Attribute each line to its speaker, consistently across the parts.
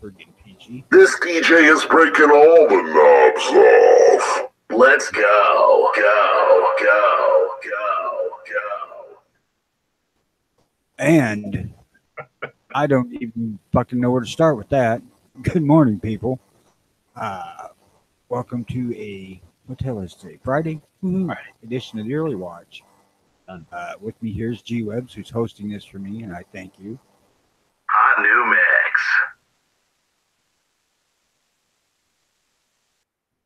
Speaker 1: friggin' PG.
Speaker 2: This DJ is breaking all the knobs off. Let's go, go, go, go, go.
Speaker 1: And I don't even fucking know where to start with that. Good morning, people. Welcome to what the hell is today? Friday? Friday edition of the Early Watch. With me here's G Webs, who's hosting this for me, and I thank you.
Speaker 2: Hot new mix.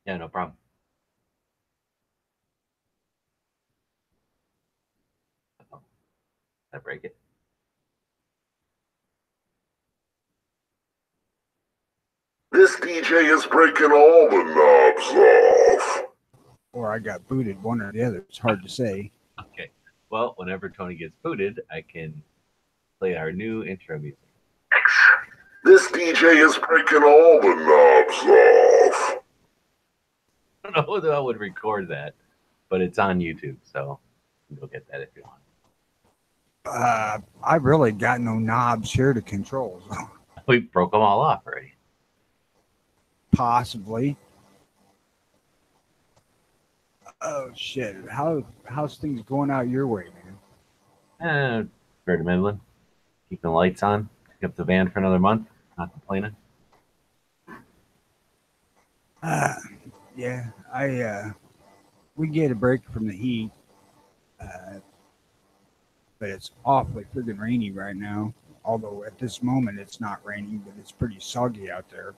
Speaker 3: Yeah, no problem. I break it.
Speaker 2: This DJ is breaking all the knobs off.
Speaker 1: Or I got booted, one or the other. It's hard to say.
Speaker 3: Okay. Well, whenever Tony gets booted, I can play our new intro music.
Speaker 2: This DJ is breaking all the knobs off.
Speaker 3: I don't know whether I would record that, but it's on YouTube, so you can go get that if you want.
Speaker 1: I really got no knobs here to control.
Speaker 3: We broke them all off already.
Speaker 1: Possibly. Oh shit! How's things going out your way, man?
Speaker 3: Fair to middling. Keeping the lights on. Pick up the van for another month. Not complaining.
Speaker 1: Yeah, we get a break from the heat, but it's awfully friggin' rainy right now. Although at this moment it's not raining, but it's pretty soggy out there.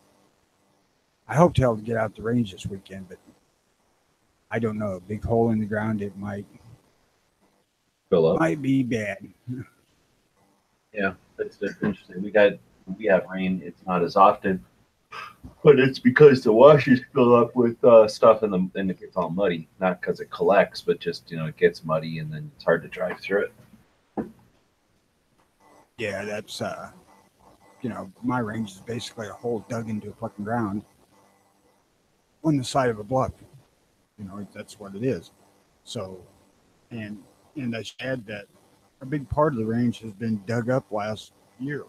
Speaker 1: I hope to get out the range this weekend, but I don't know. A big hole in the ground, it might
Speaker 3: Fill up.
Speaker 1: Might be bad.
Speaker 3: Yeah, that's interesting. We have rain. It's not as often, but it's because the washes fill up with stuff and it gets all muddy. Not because it collects, but just it gets muddy and then it's hard to drive through it.
Speaker 1: Yeah, that's my range is basically a hole dug into a fucking ground on the side of a bluff. That's what it is. So, and I should add that a big part of the range has been dug up last year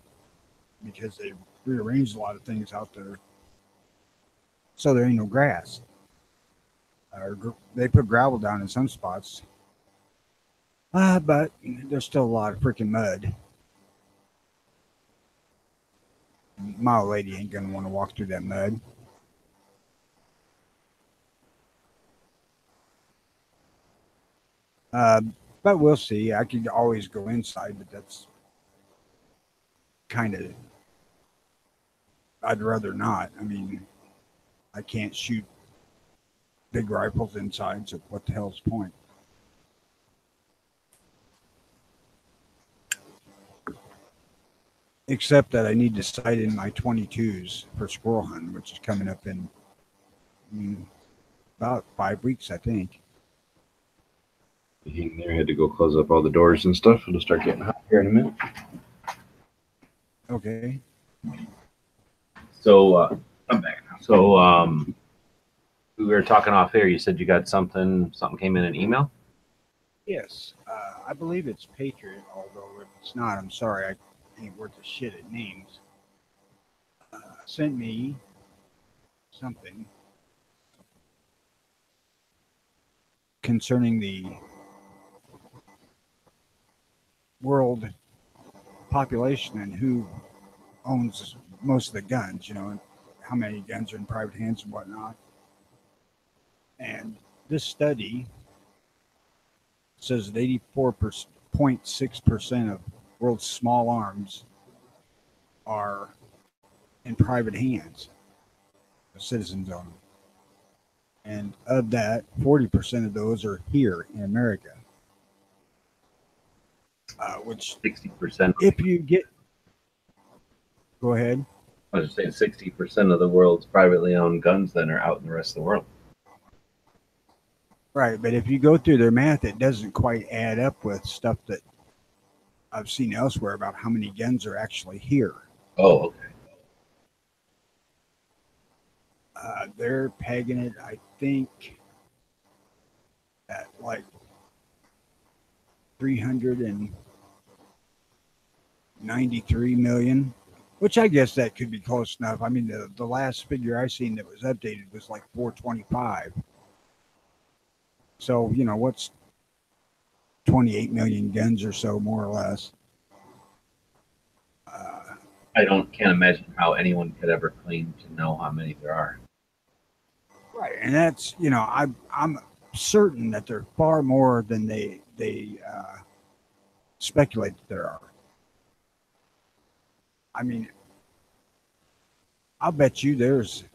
Speaker 1: because they rearranged a lot of things out there. So there ain't no grass. They put gravel down in some spots. But there's still a lot of freaking mud. My old lady ain't going to want to walk through that mud. But we'll see. I could always go inside, but that's kind of, I'd rather not. I mean, I can't shoot big rifles inside, so what the hell's the point? Except that I need to sight in my 22s for squirrel hunting, which is coming up in about 5 weeks, I think.
Speaker 4: He there had to go close up all the doors and stuff. It'll start getting hot here in a minute.
Speaker 1: Okay.
Speaker 3: So I'm back now. So we were talking off air. You said you got something came in an email?
Speaker 1: Yes. I believe it's Patriot, although if it's not, I'm sorry, I ain't worth a shit at names. Sent me something concerning the world population and who owns most of the guns, and how many guns are in private hands and whatnot. And this study says that 84.6% of world's small arms are in private hands. The citizens own them. And of that, 40% of those are here in America. Which
Speaker 3: 60%.
Speaker 1: If you get, go ahead.
Speaker 3: I was just saying 60% of the world's privately owned guns then are out in the rest of the world.
Speaker 1: Right, but if you go through their math, it doesn't quite add up with stuff that I've seen elsewhere about how many guns are actually here.
Speaker 3: Oh, okay.
Speaker 1: They're pegging it, I think, at like 393 million which I guess that could be close enough. I mean, the last figure I seen that was updated was like 425. So, you know, what's 28 million guns or so, more or less.
Speaker 3: I can't imagine how anyone could ever claim to know how many there are.
Speaker 1: Right, and that's, you know, I'm certain that there are far more than they speculate that there are. I mean, I'll bet you there's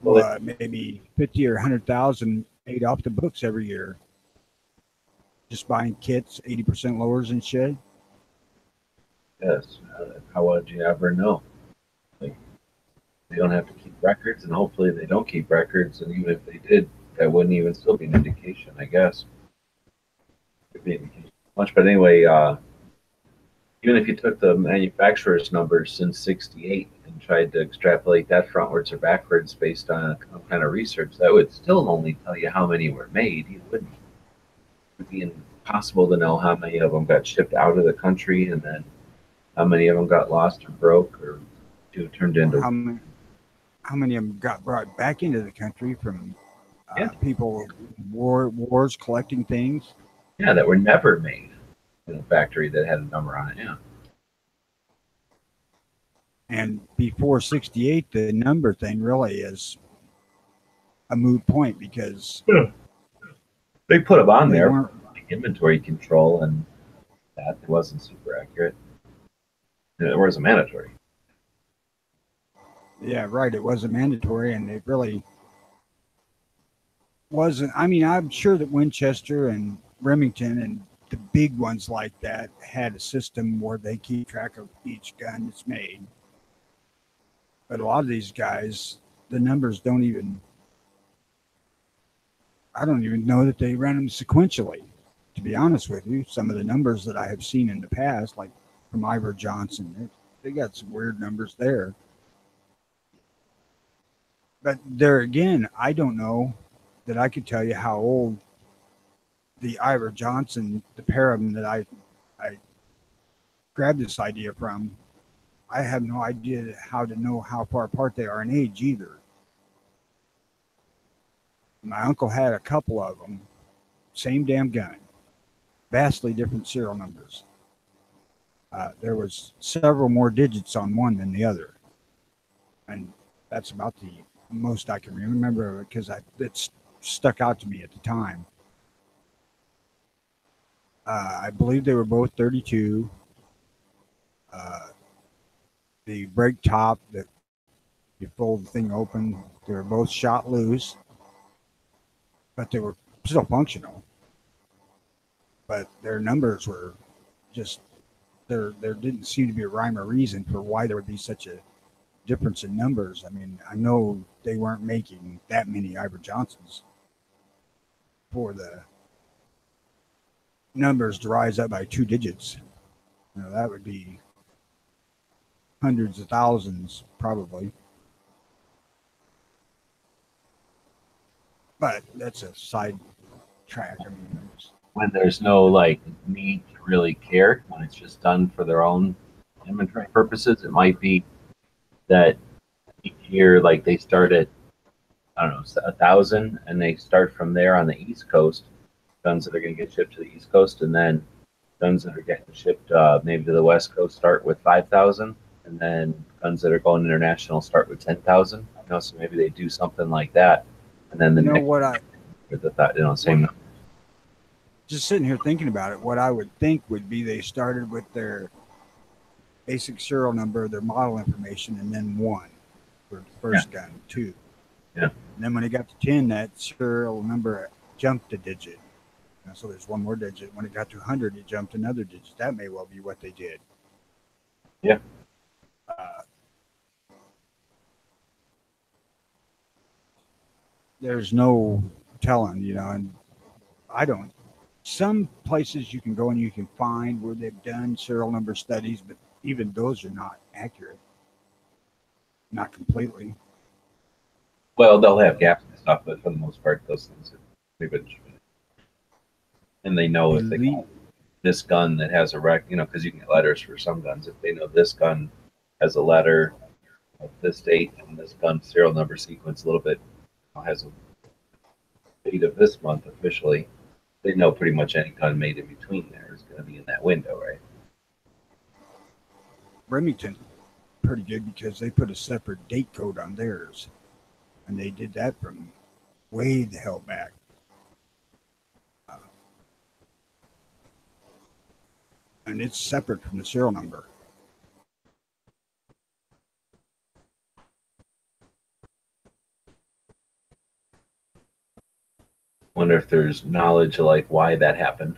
Speaker 1: maybe 50 or 100,000 made off the books every year, just buying kits, 80% lowers and shit.
Speaker 3: Yes. How would you ever know? Like, they don't have to keep records, and hopefully they don't keep records. And even if they did, that wouldn't even still be an indication, I guess. Could be an indication. Much, but anyway, even if you took the manufacturer's numbers since '68 and tried to extrapolate that frontwards or backwards based on some kind of research, that would still only tell you how many were made. It would be impossible to know how many of them got shipped out of the country, and then how many of them got lost or broke or turned into.
Speaker 1: How many of them got brought back into the country from people wars collecting things?
Speaker 3: Yeah, that were never made in a factory that had a number on it. Yeah.
Speaker 1: And before '68, the number thing really is a moot point because
Speaker 3: they put them on there
Speaker 1: weren't
Speaker 3: for inventory control, and that it wasn't super accurate. It wasn't mandatory.
Speaker 1: Yeah, right. It wasn't mandatory, and it really wasn't. I mean, I'm sure that Winchester and Remington and the big ones like that had a system where they keep track of each gun that's made. But a lot of these guys, the numbers don't even. I don't even know that they run them sequentially. To be honest with you, some of the numbers that I have seen in the past, like from Ivor Johnson, they got some weird numbers there. But there again, I don't know that I could tell you how old the Ivor Johnson, the pair of them that I grabbed this idea from, I have no idea how to know how far apart they are in age either. My uncle had a couple of them, same damn gun, vastly different serial numbers. There was several more digits on one than the other, and that's about the most I can remember because it stuck out to me at the time. I believe they were both 32. The brake top that you fold the thing open, they were both shot loose, but they were still functional. But their numbers were just there didn't seem to be a rhyme or reason for why there would be such a difference in numbers. I mean, I know they weren't making that many Ivor Johnsons for the numbers to rise up by 2 digits. You know, that would be hundreds of thousands probably. But that's a side track. I mean,
Speaker 3: when there's no like need to really care, when it's just done for their own inventory purposes, it might be that each year, like they start at, I don't know, 1,000, and they start from there on the East Coast, guns that are going to get shipped to the East Coast, and then guns that are getting shipped maybe to the West Coast start with 5,000, and then guns that are going international start with 10,000. You know, so maybe they do something like that, and then the same number.
Speaker 1: Just sitting here thinking about it, what I would think would be they started with their basic serial number, their model information, and then 1 for the first gun, 2.
Speaker 3: Yeah.
Speaker 1: And then when it got to 10, that serial number jumped a digit. So there's 1 more digit. When it got to 100, it jumped another digit. That may well be what they did.
Speaker 3: Yeah.
Speaker 1: There's no telling, you know, and I don't. Some places you can go and you can find where they've done serial number studies, but even those are not accurate. Not completely.
Speaker 3: Well, they'll have gaps and stuff, but for the most part, those things are pretty good. And they know if this gun that has a because you can get letters for some guns. If they know this gun has a letter of this date and this gun serial number sequence a little bit has a date of this month officially, they know pretty much any gun made in between there is going to be in that window, right?
Speaker 1: Remington, pretty good because they put a separate date code on theirs, and they did that from way the hell back. And it's separate from the serial number.
Speaker 3: Wonder if there's knowledge of like why that happened.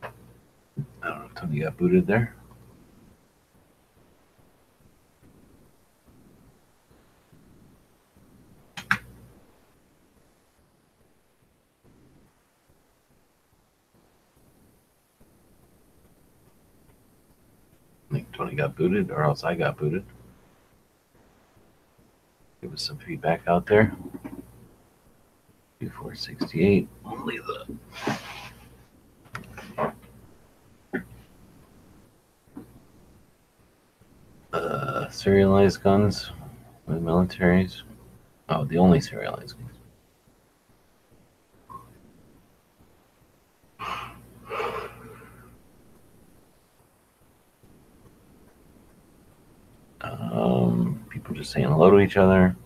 Speaker 3: I don't know if Tony got booted there. I think Tony got booted, or else I got booted. Give us some feedback out there. 2468. Only the serialized guns with militaries. Oh, the only serialized guns. People just saying hello to each other.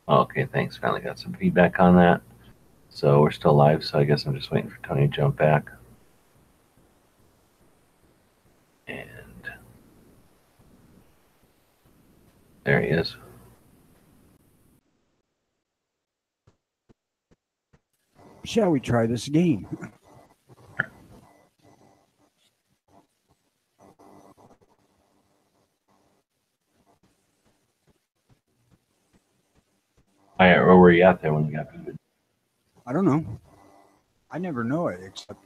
Speaker 3: Okay, thanks. Finally got some feedback on that. So we're still live, so I guess I'm just waiting for Tony to jump back. And there he is.
Speaker 1: Shall we try this game?
Speaker 3: Where were you at there when you got booted?
Speaker 1: I don't know. I never know it except.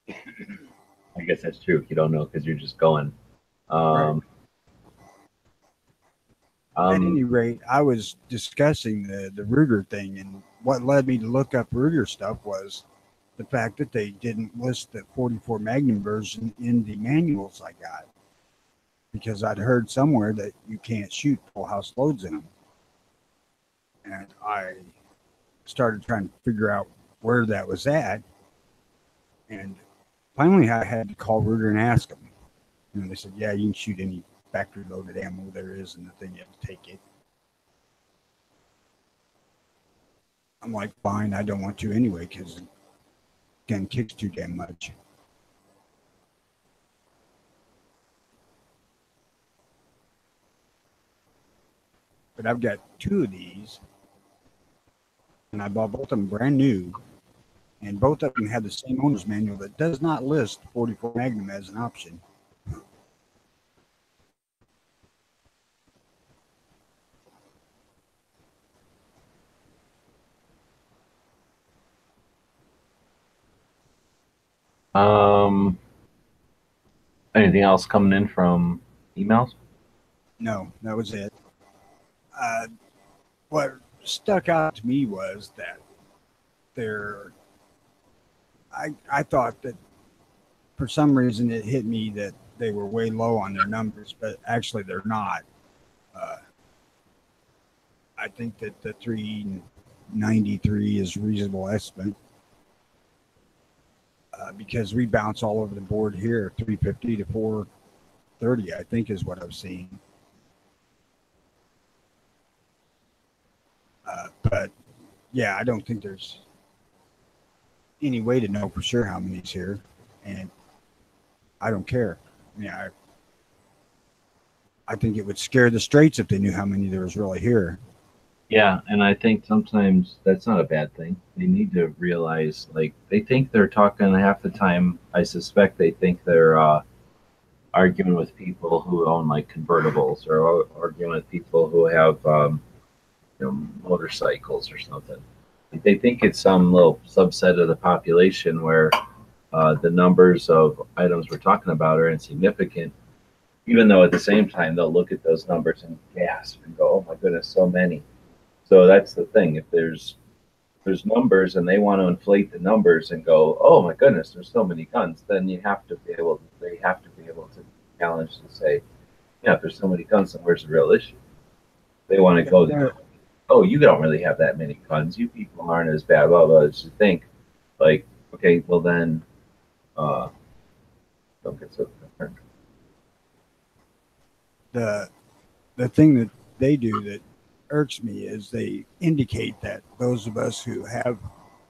Speaker 3: I guess that's true. You don't know because you're just going.
Speaker 1: Right. At any rate, I was discussing the Ruger thing, and what led me to look up Ruger stuff was the fact that they didn't list the 44 Magnum version in the manuals I got, because I'd heard somewhere that you can't shoot full house loads in them. And I started trying to figure out where that was at, and finally I had to call Ruger and ask them. And they said, yeah, you can shoot any factory loaded ammo there is in the thing, you have to take it. I'm like, fine, I don't want to anyway, because the gun kicks too damn much. But I've got 2 of these, and I bought both of them brand new, and both of them have the same owner's manual that does not list 44 Magnum as an option.
Speaker 3: Anything else coming in from emails?
Speaker 1: No, that was it. What stuck out to me was that I thought that for some reason it hit me that they were way low on their numbers, but actually they're not. I think that the 393 is a reasonable estimate. Because we bounce all over the board here, 350 to 430, I think is what I've seen. But yeah, I don't think there's any way to know for sure how many's here, and I don't care. I mean, I think it would scare the straights if they knew how many there was really here.
Speaker 3: Yeah, and I think sometimes that's not a bad thing. They need to realize, like, they think they're talking half the time. I suspect they think they're arguing with people who own, like, convertibles, or arguing with people who have motorcycles or something. They think it's some little subset of the population where the numbers of items we're talking about are insignificant, even though at the same time they'll look at those numbers and gasp and go, "Oh my goodness, so many." So that's the thing. If there's numbers and they want to inflate the numbers and go, "Oh my goodness, there's so many guns," then they have to be able to challenge and say, "Yeah, if there's so many guns, then where's the real issue?" They want to go, "Oh, you don't really have that many guns. You people aren't as bad, blah blah," as you think. Like, okay, well then, don't get so concerned.
Speaker 1: The thing that they do that irks me is they indicate that those of us who have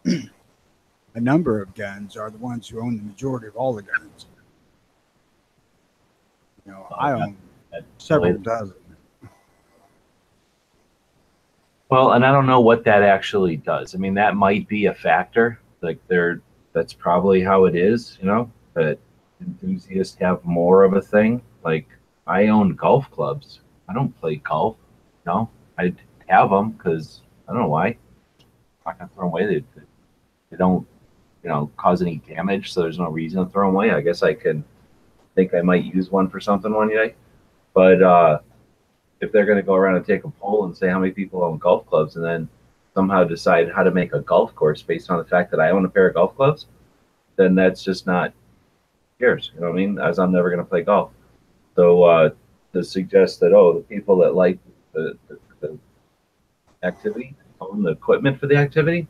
Speaker 1: a number of guns are the ones who own the majority of all the guns. You know, I own several dozen.
Speaker 3: Well, and I don't know what that actually does. I mean, that might be a factor. Like that's probably how it is, that enthusiasts have more of a thing. Like I own golf clubs. I don't play golf. I have them because I don't know why. I'm not gonna throw them away. They don't, cause any damage, so there's no reason to throw them away. I guess I think I might use one for something one day, but if they're going to go around and take a poll and say how many people own golf clubs and then somehow decide how to make a golf course based on the fact that I own a pair of golf clubs, then that's just not yours. You know what I mean? As I'm never going to play golf. So to suggest that, the people that like the activity own the equipment for the activity,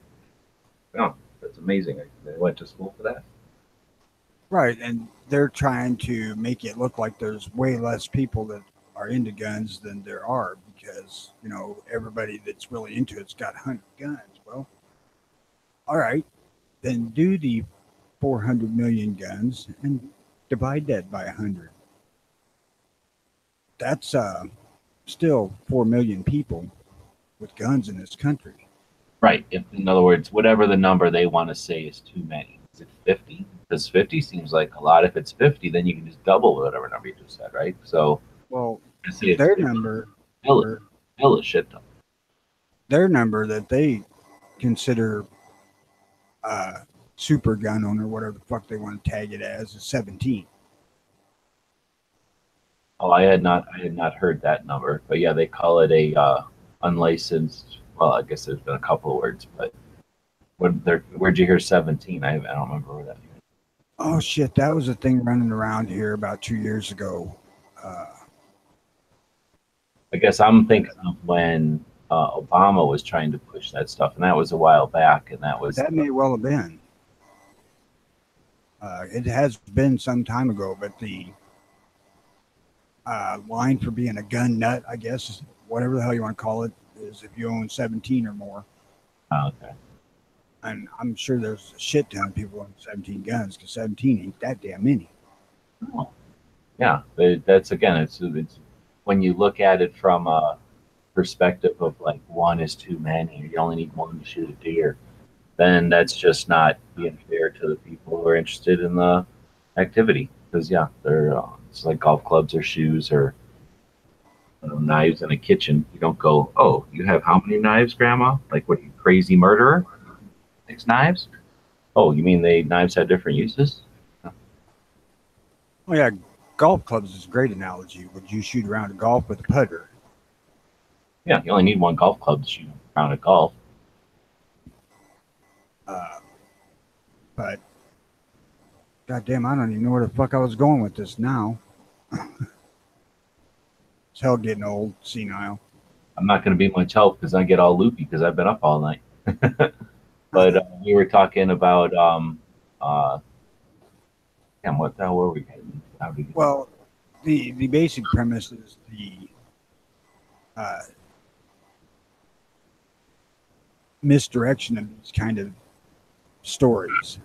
Speaker 3: that's amazing. They went to school for that.
Speaker 1: Right, and they're trying to make it look like there's way less people that are into guns than there are because, everybody that's really into it's got 100 guns. Well, all right, then do the 400 million guns and divide that by 100. That's still 4 million people with guns in this country.
Speaker 3: Right. In other words, whatever the number they want to say is too many. Is it 50? Because 50 seems like a lot. If it's 50, then you can just double whatever number you just said, right? So,
Speaker 1: well,
Speaker 3: their
Speaker 1: number,
Speaker 3: still a shit ton.
Speaker 1: Their number that they consider super gun owner, whatever the fuck they want to tag it as, is 17.
Speaker 3: Oh, I had not heard that number, but yeah, they call it a unlicensed. Well, I guess there's been a couple of words, but where'd you hear 17? I don't remember where that is.
Speaker 1: Oh shit, that was a thing running around here about 2 years ago.
Speaker 3: I guess I'm thinking of when Obama was trying to push that stuff, and that was a while back, and that
Speaker 1: may well have been. It has been some time ago, but the line for being a gun nut, I guess, whatever the hell you want to call it, is if you own 17 or more.
Speaker 3: Oh, okay.
Speaker 1: And I'm sure there's a shit ton of people own 17 guns because 17 ain't that damn many.
Speaker 3: Oh. Yeah, that's again, it's when you look at it from a perspective of like one is too many, or you only need one to shoot a deer, then that's just not being fair to the people who are interested in the activity. Because they're it's like golf clubs or shoes or knives in a kitchen. You don't go, "Oh, you have how many knives, Grandma? Like, what are you, crazy murderer? 6 knives? Oh, you mean knives have different uses?"
Speaker 1: Oh yeah, golf clubs is a great analogy. Would you shoot around a golf with a putter?
Speaker 3: Yeah, you only need one golf club to shoot around a golf.
Speaker 1: But goddamn, I don't even know where the fuck I was going with this now. It's hell getting old, senile.
Speaker 3: I'm not going to be much help because I get all loopy because I've been up all night. But we were talking about what the hell were we getting?
Speaker 1: Well, the basic premise is the misdirection of these kind of stories.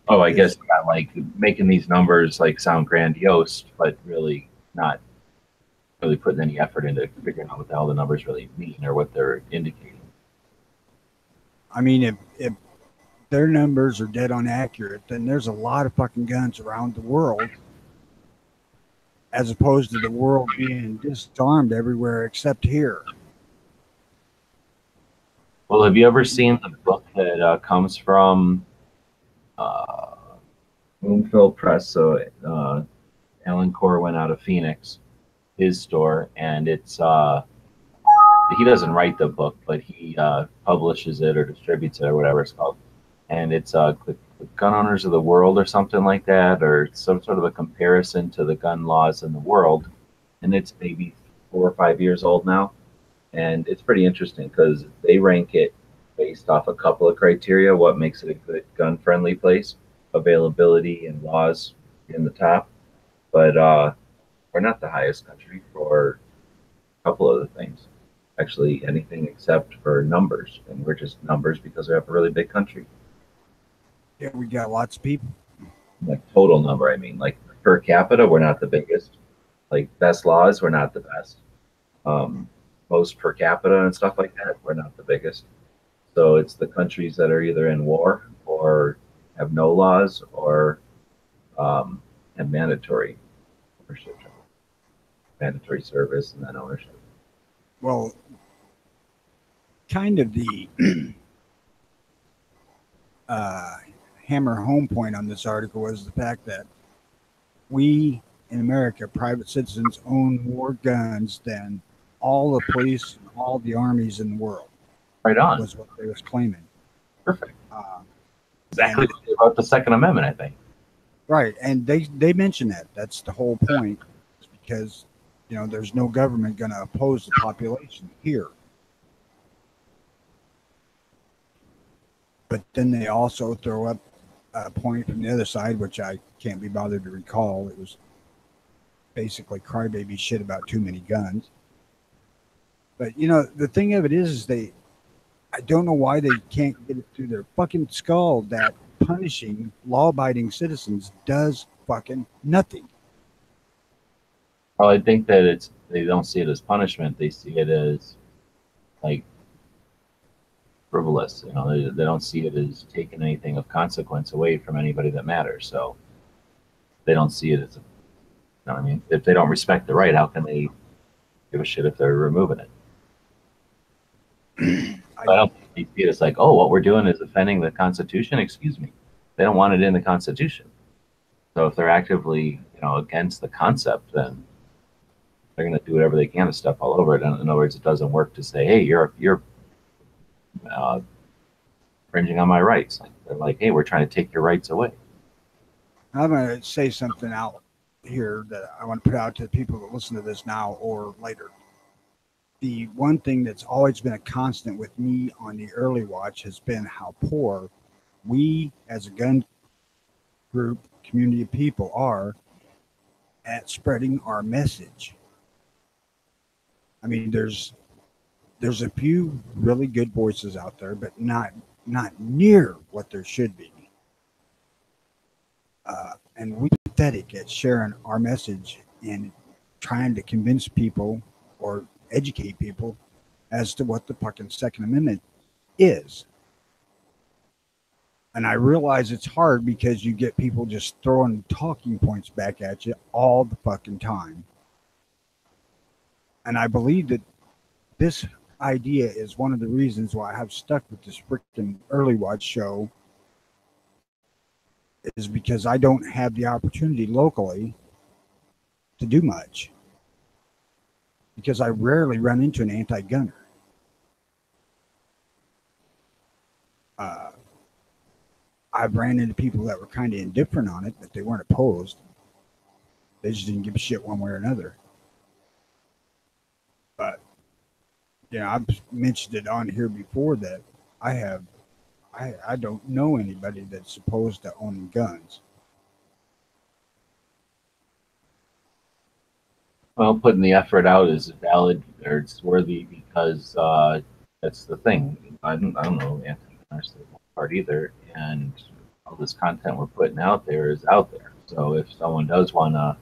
Speaker 3: Oh, I guess like making these numbers like sound grandiose, but really not really putting any effort into figuring out what the hell the numbers really mean or what they're indicating.
Speaker 1: I mean, if their numbers are dead on accurate, then there's a lot of fucking guns around the world, as opposed to the world being disarmed everywhere except here.
Speaker 3: Well, have you ever seen the book that comes from uh, Bloomfield Press? So Alan Corwin out of Phoenix, his store, and it's he doesn't write the book, but he publishes it or distributes it or whatever it's called. And it's the gun owners of the world or something like that, or some sort of a comparison to the gun laws in the world. And it's maybe 4 or 5 years old now. And it's pretty interesting because they rank it based off a couple of criteria: what makes it a good gun-friendly place, availability and laws in the top. But we're not the highest country for a couple of the things. Actually, anything except for numbers, and we're just numbers because we have a really big country.
Speaker 1: Yeah, we got lots of people.
Speaker 3: Like total number, I mean, like per capita, we're not the biggest. Like best laws, we're not the best. Most per capita and stuff like that, we're not the biggest. So it's the countries that are either in war or have no laws or have mandatory ownership, mandatory service, and then ownership.
Speaker 1: Well, kind of the hammer home point on this article was the fact that we in America, private citizens, own more guns than all the police and all the armies in the world.
Speaker 3: Right on.
Speaker 1: Was what they was claiming.
Speaker 3: Perfect. Exactly about the Second Amendment, I think.
Speaker 1: Right, and they mention that. That's the whole point, because there's no government going to oppose the population here. But then they also throw up a point from the other side, which I can't be bothered to recall. It was basically crybaby shit about too many guns. But the thing of it is I don't know why they can't get it through their fucking skull that punishing law-abiding citizens does fucking nothing.
Speaker 3: Well, I think that they don't see it as punishment; they see it as like frivolous. They don't see it as taking anything of consequence away from anybody that matters. So they don't see it as, what I mean? If they don't respect the right, how can they give a shit if they're removing it? I don't think they see it as like, oh, what we're doing is offending the Constitution. Excuse me. They don't want it in the Constitution. So if they're actively, against the concept, then they're going to do whatever they can to step all over it. In other words, it doesn't work to say, hey, you're infringing on my rights. They're like, hey, we're trying to take your rights away.
Speaker 1: I'm going to say something out here that I want to put out to the people that listen to this now or later. The one thing that's always been a constant with me on the early watch has been how poor we as a gun group, community of people are at spreading our message. I mean, there's a few really good voices out there, but not near what there should be. And we're pathetic at sharing our message and trying to convince people or educate people as to what the fucking Second Amendment is. And I realize it's hard because you get people just throwing talking points back at you all the fucking time. And I believe that this idea is one of the reasons why I have stuck with this freaking early watch show, is because I don't have the opportunity locally to do much, because I rarely run into an anti-gunner. I've ran into people that were kind of indifferent on it, but they weren't opposed. They just didn't give a shit one way or another. But I've mentioned it on here before that I don't know anybody that's opposed to owning guns.
Speaker 3: Well, putting the effort out is valid, or it's worthy, because that's the thing. I don't know anti-gunners for the most part either, and all this content we're putting out there is out there. So if someone does want to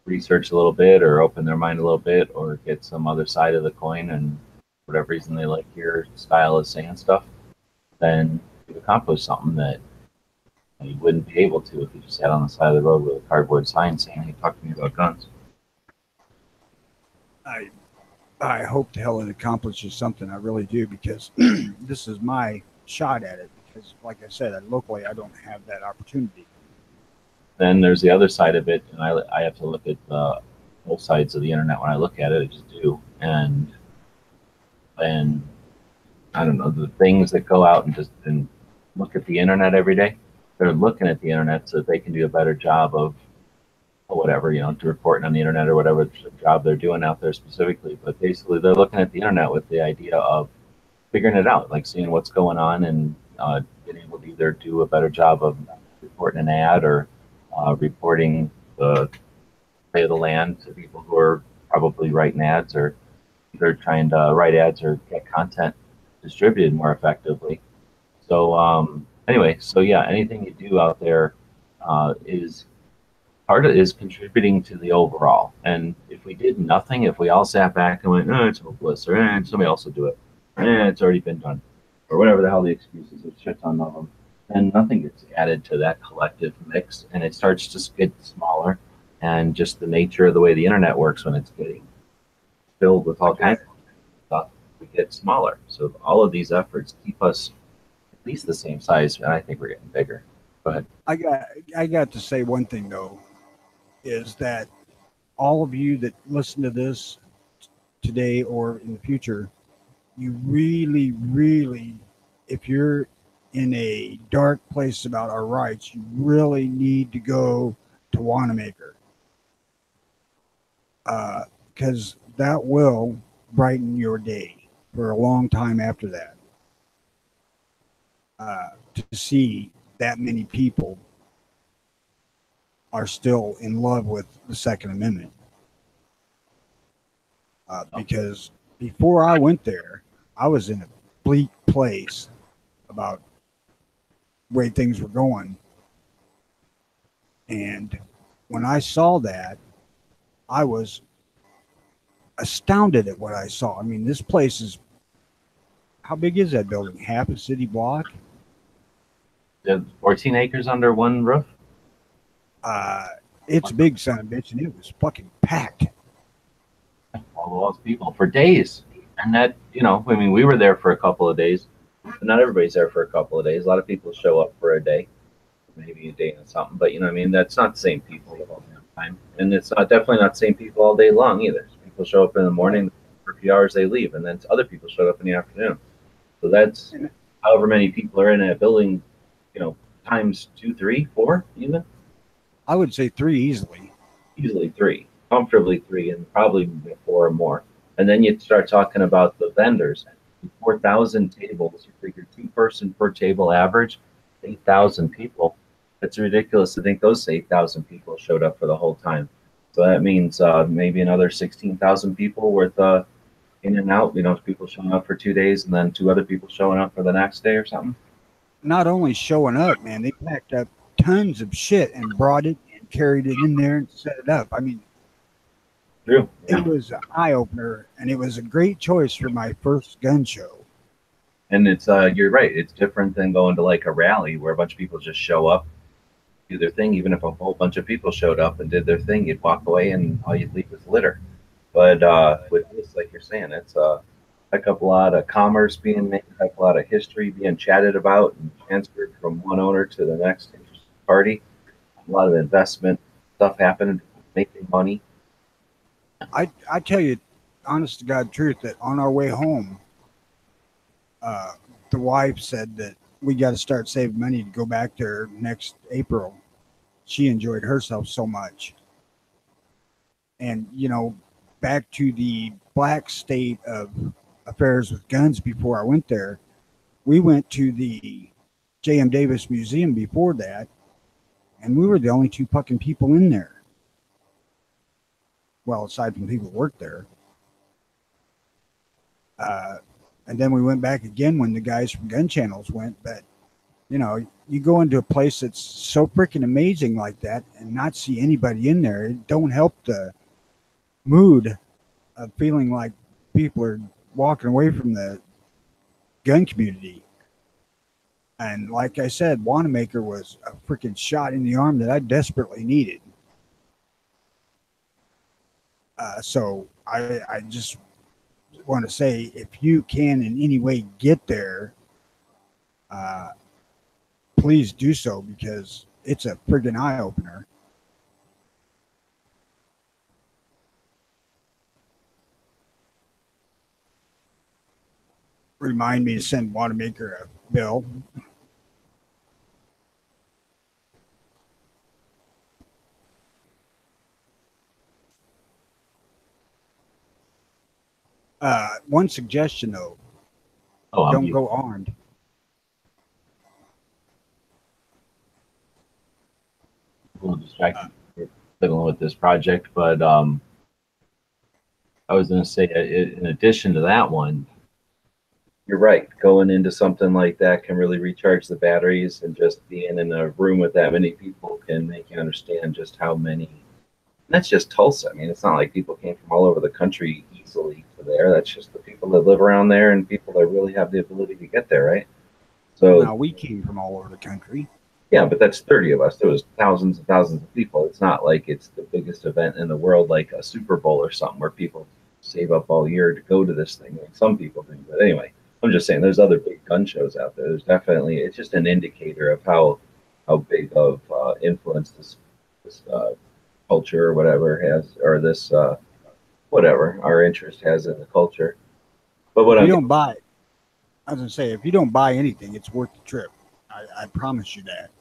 Speaker 3: research a little bit or open their mind a little bit or get some other side of the coin, and for whatever reason they like your style of saying stuff, then you've accomplished something that you wouldn't be able to if you just sat on the side of the road with a cardboard sign saying, hey, talk to me about guns.
Speaker 1: I hope the hell it accomplishes something. I really do, because this is my shot at it. Because, like I said, locally I don't have that opportunity.
Speaker 3: Then there's the other side of it, and I have to look at both sides of the internet when I look at it. I just do, and I don't know, the things that go out and just and look at the internet every day. They're looking at the internet so that they can do a better job of or whatever, to reporting on the internet or whatever job they're doing out there specifically. But basically, they're looking at the internet with the idea of figuring it out, like seeing what's going on and being able to either do a better job of reporting an ad or reporting the lay of the land to people who are probably writing ads, or either trying to write ads or get content distributed more effectively. So anyway, so yeah, anything you do out there is part of is contributing to the overall. And if we did nothing, if we all sat back and went, "Oh, it's hopeless," or somebody else will do it, it's already been done, or whatever the hell the excuses, there's shit ton of them, then nothing gets added to that collective mix, and it starts to get smaller. And just the nature of the way the internet works, when it's getting filled with all kinds of stuff, we get smaller. So all of these efforts keep us at least the same size, and I think we're getting bigger. Go ahead.
Speaker 1: I got to say one thing though, is that all of you that listen to this today or in the future, you really, really, if you're in a dark place about our rights, you really need to go to Wanamaker, because that will brighten your day for a long time after that. To see that many people are still in love with the Second Amendment. Because before I went there, I was in a bleak place about the way things were going. And when I saw that, I was astounded at what I saw. I mean, this place is, how big is that building? Half a city block?
Speaker 3: 14 acres under one roof?
Speaker 1: It's a big son of a bitch, and it was fucking packed.
Speaker 3: All those people for days. And that, I mean, we were there for a couple of days, but not everybody's there for a couple of days. A lot of people show up for a day, maybe a day and something, but I mean, that's not the same people all the time. And it's definitely not the same people all day long either. People show up in the morning, for a few hours they leave, and then other people show up in the afternoon. So that's however many people are in a building, times 2, 3, 4 even.
Speaker 1: I would say 3 easily.
Speaker 3: Easily 3, comfortably 3, and probably 4 or more. And then you start talking about the vendors. 4,000 tables. You figure 2-person per table average, 8,000 people. It's ridiculous to think those 8,000 people showed up for the whole time. So that means maybe another 16,000 people worth in and out. People showing up for 2 days and then 2 other people showing up for the next day or something.
Speaker 1: Not only showing up, man, they packed up tons of shit and brought it and carried it in there and set it up. I mean,
Speaker 3: true. Yeah.
Speaker 1: It was an eye opener, and it was a great choice for my first gun show.
Speaker 3: And it's you're right. It's different than going to like a rally where a bunch of people just show up, do their thing. Even if a whole bunch of people showed up and did their thing, you'd walk away and all you'd leave was litter. But with this, like you're saying, it's a heck of a lot of commerce being made, a heck of a lot of history being chatted about and transferred from one owner to the next party. A lot of investment stuff happening, making money.
Speaker 1: I tell you, honest to God truth, that on our way home, the wife said that we got to start saving money to go back there next April. She enjoyed herself so much. And, back to the black state of affairs with guns before I went there, we went to the J.M. Davis Museum before that, and we were the only 2 fucking people in there. Well, aside from the people who worked there. And then we went back again when the guys from Gun Channels went. But, you go into a place that's so freaking amazing like that and not see anybody in there, it don't help the mood of feeling like people are walking away from the gun community. And like I said, Wanamaker was a freaking shot in the arm that I desperately needed. So I just want to say, if you can in any way get there, please do so, because it's a friggin' eye opener. Remind me to send Wanamaker a bill. One suggestion though,
Speaker 3: Oh,
Speaker 1: don't go armed.
Speaker 3: A little distracted fiddling with this project, but I was going to say, in addition to that one, you're right. Going into something like that can really recharge the batteries, and just being in a room with that many people can make you understand just how many. That's just Tulsa. I mean, it's not like people came from all over the country easily to there. That's just the people that live around there and people that really have the ability to get there, right? So
Speaker 1: Now, we came from all over the country.
Speaker 3: yeah, but that's 30 of us. There was thousands and thousands of people. It's not like it's the biggest event in the world, like a Super Bowl or something where people save up all year to go to this thing. Like some people do. But anyway, I'm just saying there's other big gun shows out there. There's definitely, it's just an indicator of how big of influence this culture or whatever has, or this whatever our interest has in the culture. But what
Speaker 1: If
Speaker 3: I'm
Speaker 1: you don't buy, I was gonna say, if you don't buy anything, it's worth the trip. I promise you that.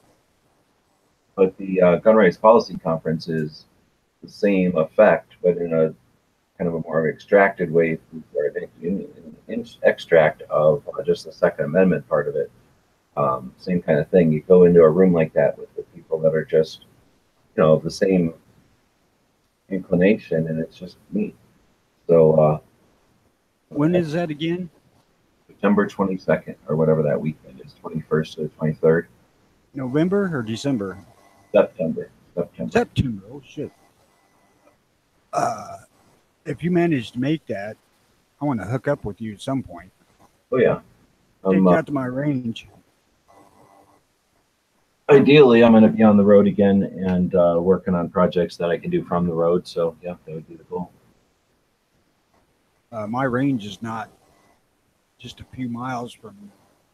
Speaker 3: but the gun rights policy conference is the same effect, but in a kind of a more extracted way, or an extract of just the Second Amendment part of it. Same kind of thing. You go into a room like that with the people that are just, the same inclination, and it's just neat. So,
Speaker 1: When is that again?
Speaker 3: September 22nd or whatever that weekend is, 21st to the 23rd.
Speaker 1: November or December?
Speaker 3: September.
Speaker 1: September. Oh shit. If you manage to make that, I want to hook up with you at some point.
Speaker 3: Oh yeah.
Speaker 1: Take you out to my range.
Speaker 3: Ideally, I'm going to be on the road again and working on projects that I can do from the road. So yeah, that would be the goal.
Speaker 1: My range is not just a few miles from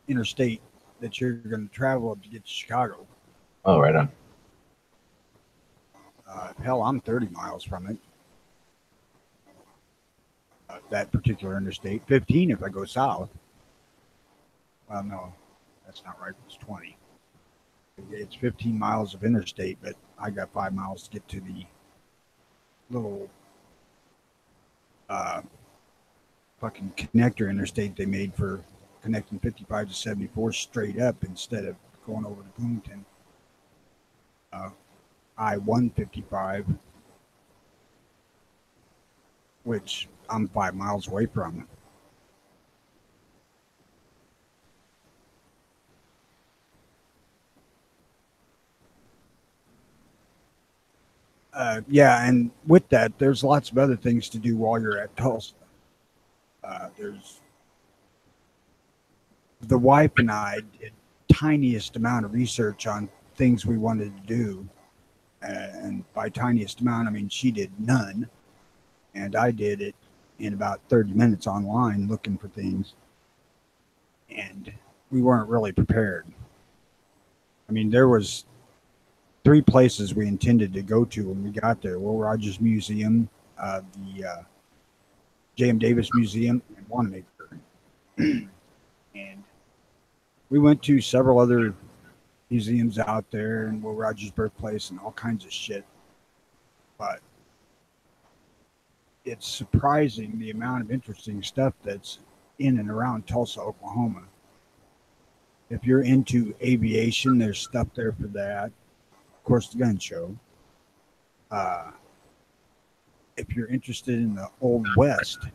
Speaker 1: interstate that you're going to travel up to get to Chicago.
Speaker 3: Oh, right on.
Speaker 1: Hell, I'm 30 miles from it. That particular interstate. 15 if I go south. Well, no, that's not right. It's 20. It's 15 miles of interstate, but I got 5 miles to get to the little fucking connector interstate they made for connecting 55 to 74 straight up instead of going over to Bloomington. I-155, which I'm 5 miles away from. Yeah, and with that, there's lots of other things to do while you're at Tulsa. There's the wife and I did tiniest amount of research on things we wanted to do, and by tiniest amount, I mean she did none, and I did it in about 30 minutes online looking for things, and we weren't really prepared. I mean, there was 3 places we intended to go to when we got there: Will Rogers Museum, the J.M. Davis Museum, and Wanamaker. And we went to several other museums out there, and Will Rogers' birthplace, and all kinds of shit. But it's surprising the amount of interesting stuff that's in and around Tulsa, Oklahoma. If you're into aviation, there's stuff there for that. Of course, the gun show. If you're interested in the Old West,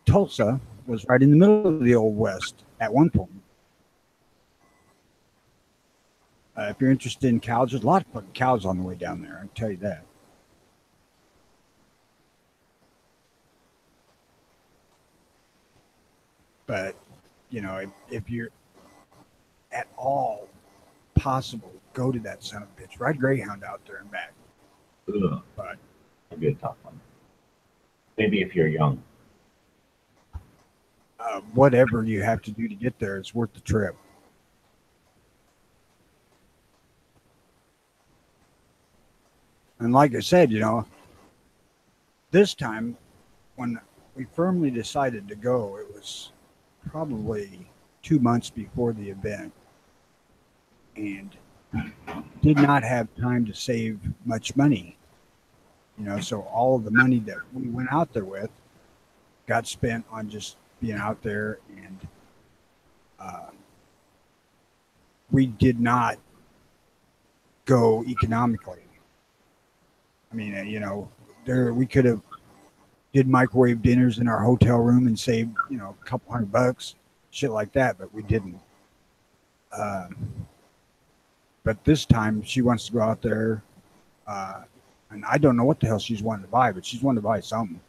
Speaker 1: Tulsa was right in the middle of the Old West at one point. If you're interested in cows, there's a lot of fucking cows on the way down there, I can tell you that. But, if you're at all possible, go to that son of a bitch. Ride Greyhound out there and back.
Speaker 3: Ugh,
Speaker 1: But
Speaker 3: that'd be a tough one. Maybe if you're young.
Speaker 1: whatever you have to do to get there is worth the trip. And like I said, this time when we firmly decided to go, it was probably 2 months before the event, and did not have time to save much money. So all of the money that we went out there with got spent on just being out there, and we did not go economically. I mean, there we could have did microwave dinners in our hotel room and saved, a couple $100, shit like that, but we didn't. But this time she wants to go out there, and I don't know what the hell she's wanting to buy, but she's wanting to buy something.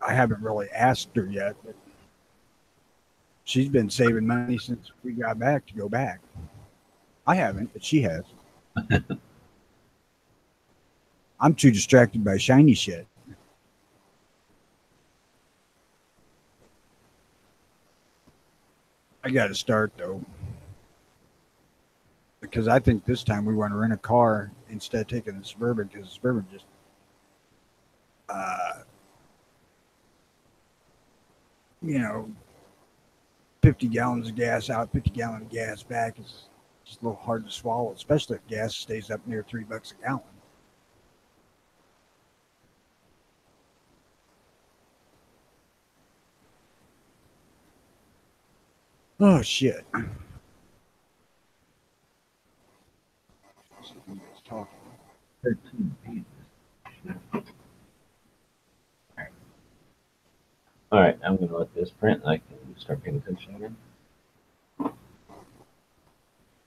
Speaker 1: I haven't really asked her yet, but she's been saving money since we got back to go back. I haven't, but she has. I'm too distracted by shiny shit. I got to start, though, because I think this time we want to rent a car instead of taking the Suburban, because the Suburban just 50 gallons of gas out, 50 gallons of gas back is just a little hard to swallow, especially if gas stays up near $3 a gallon. Oh, shit. Talking.
Speaker 3: 13 pages. All right, I'm going to let this print and I can start paying attention again.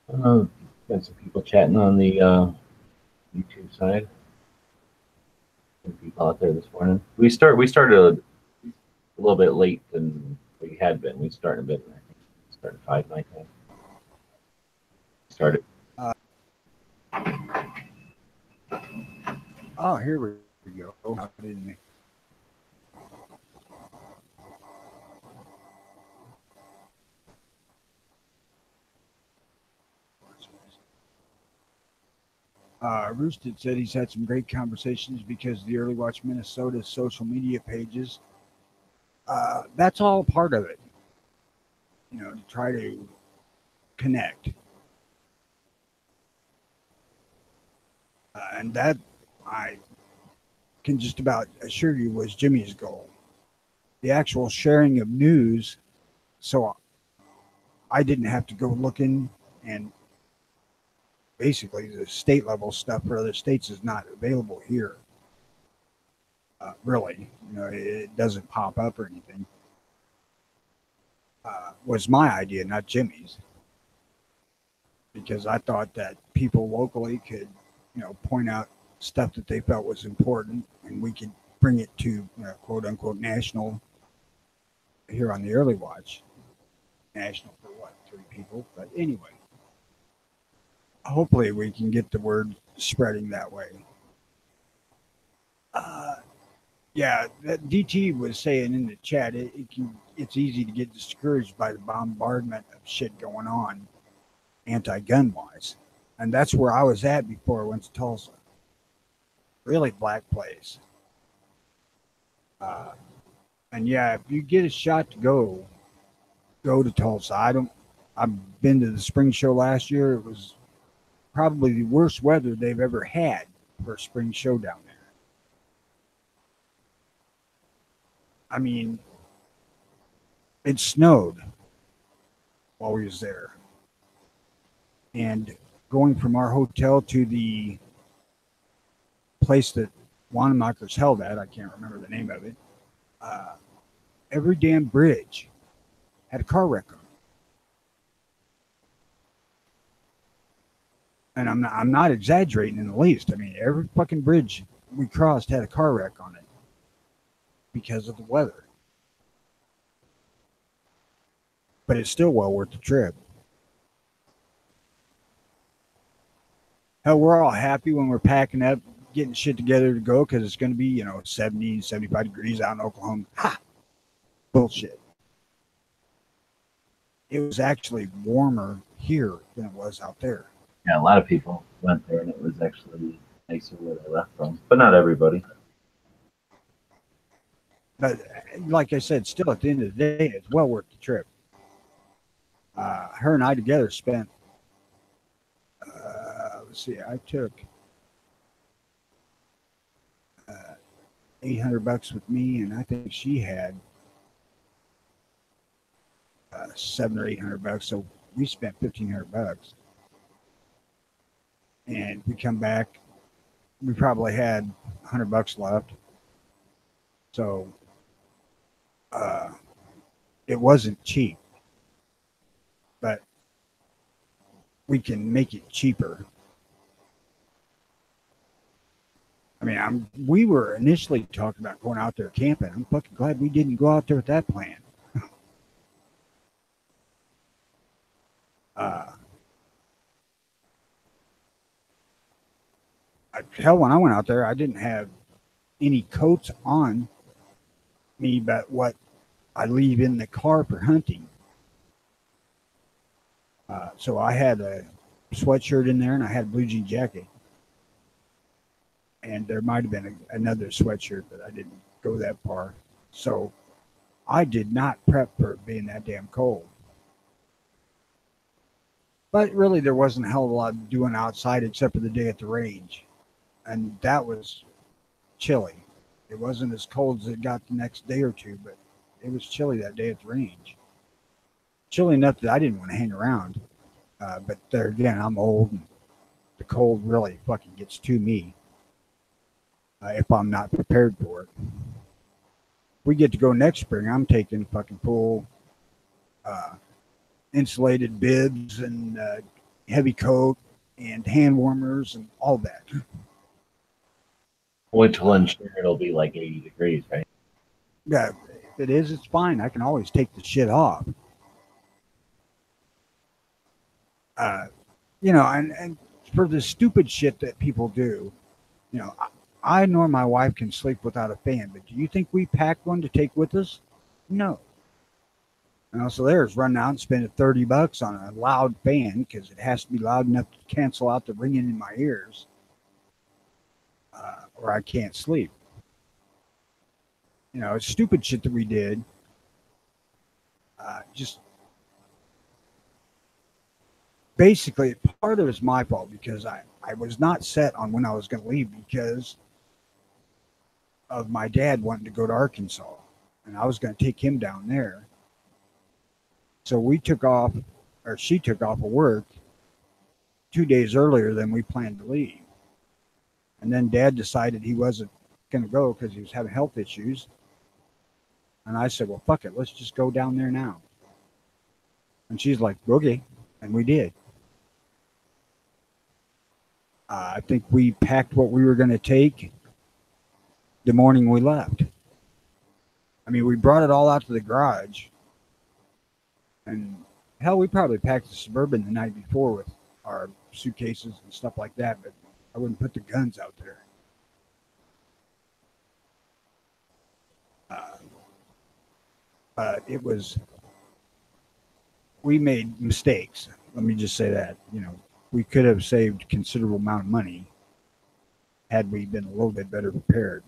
Speaker 3: Got some people chatting on the YouTube side. Some people out there this morning. We started a little bit late than we had been. We started a bit. I think we started 5 my time. Started.
Speaker 1: Oh, here we go. How didn't we? Roosted said he's had some great conversations because the Early Watch Minnesota social media pages. That's all part of it, to try to connect. And that, I can just about assure you, was Jimmy's goal. The actual sharing of news, so I didn't have to go looking, and basically the state level stuff for other states is not available here. Really, it doesn't pop up or anything. Was my idea, not Jimmy's, because I thought that people locally could, point out stuff that they felt was important, and we could bring it to quote unquote national here on the Early Watch. National for what, 3 people? But anyway, hopefully we can get the word spreading that way. Yeah, that DT was saying in the chat, it's easy to get discouraged by the bombardment of shit going on anti-gun wise. And that's where I was at before I went to Tulsa. Really black place. And yeah, if you get a shot to go to Tulsa. I've been to the spring show last year. It was probably the worst weather they've ever had for a spring show down there. I mean, it snowed while we was there. And going from our hotel to the place that Wanamaker's held at, I can't remember the name of it, every damn bridge had a car wreck on it. And I'm not exaggerating in the least. I mean, every fucking bridge we crossed had a car wreck on it because of the weather. But it's still well worth the trip. Hell, we're all happy when we're packing up getting shit together to go because it's going to be, 70, 75 degrees out in Oklahoma. Ha! Bullshit. It was actually warmer here than it was out there.
Speaker 3: Yeah, a lot of people went there, and it was actually nicer where they left from, but not everybody.
Speaker 1: But like I said, still at the end of the day, it's well worth the trip. Her and I together spent, let's see, I took $800 with me, and I think she had $700 or $800. So we spent $1,500. And we come back, we probably had $100 left. So it wasn't cheap, but we can make it cheaper. I mean, we were initially talking about going out there camping. I'm fucking glad we didn't go out there with that plan. Hell, when I went out there, I didn't have any coats on me but what I leave in the car for hunting. So I had a sweatshirt in there, and I had a blue jean jacket. And there might have been another sweatshirt, but I didn't go that far. So I did not prep for it being that damn cold. But really, there wasn't a hell of a lot doing outside except for the day at the range. And that was chilly. It wasn't as cold as it got the next day or two, but it was chilly that day at the range. Chilly enough that I didn't want to hang around. But there again, I'm old, and the cold really fucking gets to me if I'm not prepared for it. We get to go next spring. I'm taking fucking full insulated bibs and heavy coat and hand warmers and all that.
Speaker 3: Wait till then, sure, it'll be like 80 degrees, right?
Speaker 1: Yeah, if it is, it's fine. I can always take the shit off. And for the stupid shit that people do, I nor my wife can sleep without a fan, but do you think we packed one to take with us? No. So there's running out and spending $30 on a loud fan because it has to be loud enough to cancel out the ringing in my ears, or I can't sleep. It's stupid shit that we did. Just basically, part of it's my fault because I was not set on when I was going to leave because of my dad wanting to go to Arkansas, and I was going to take him down there. So we took off, or she took off of work 2 days earlier than we planned to leave. And then Dad decided he wasn't going to go because he was having health issues. And I said, well, fuck it. Let's just go down there now. And she's like, okay. And we did. I think we packed what we were going to take the morning we left. I mean, we brought it all out to the garage. And hell, we probably packed the Suburban the night before with our suitcases and stuff like that, but I wouldn't put the guns out there. It was, we made mistakes. Let me just say that, we could have saved a considerable amount of money had we been a little bit better prepared.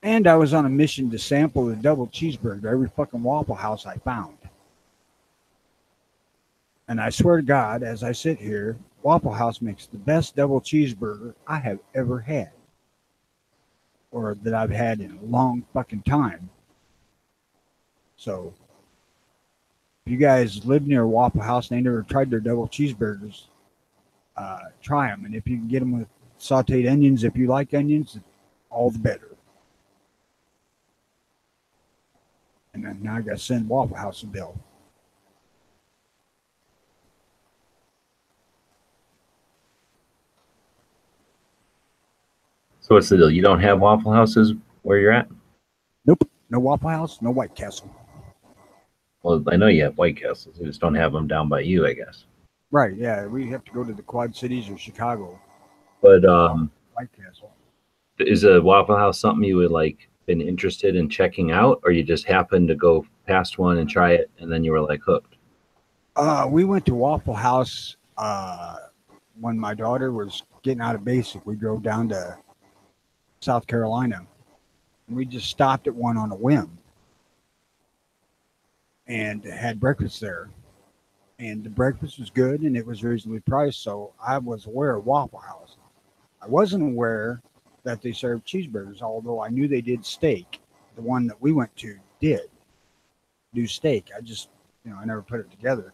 Speaker 1: And I was on a mission to sample the double cheeseburger every fucking Waffle House I found. And I swear to God, as I sit here, Waffle House makes the best double cheeseburger I have ever had. Or that I've had in a long fucking time. So, if you guys live near Waffle House and ain't never tried their double cheeseburgers, try them. And if you can get them with sauteed onions, if you like onions, all the better. And then now I got to send Waffle House a bill.
Speaker 3: So what's the deal? You don't have Waffle Houses where you're at?
Speaker 1: Nope. No Waffle House, no White Castle.
Speaker 3: Well, I know you have White Castles. You just don't have them down by you, I guess.
Speaker 1: Right. Yeah. We have to go to the Quad Cities or Chicago.
Speaker 4: But
Speaker 1: White Castle.
Speaker 4: is a Waffle House something you would like been interested in checking out, or you just happened to go past one and try it, and then you were like hooked?
Speaker 1: We went to Waffle House when my daughter was getting out of basic. We drove down to South Carolina, and we just stopped at one on a whim and had breakfast there. And the breakfast was good, and it was reasonably priced. So I was aware of Waffle House. I wasn't aware that they served cheeseburgers, although I knew they did steak. The one that we went to did do steak. I just, I never put it together.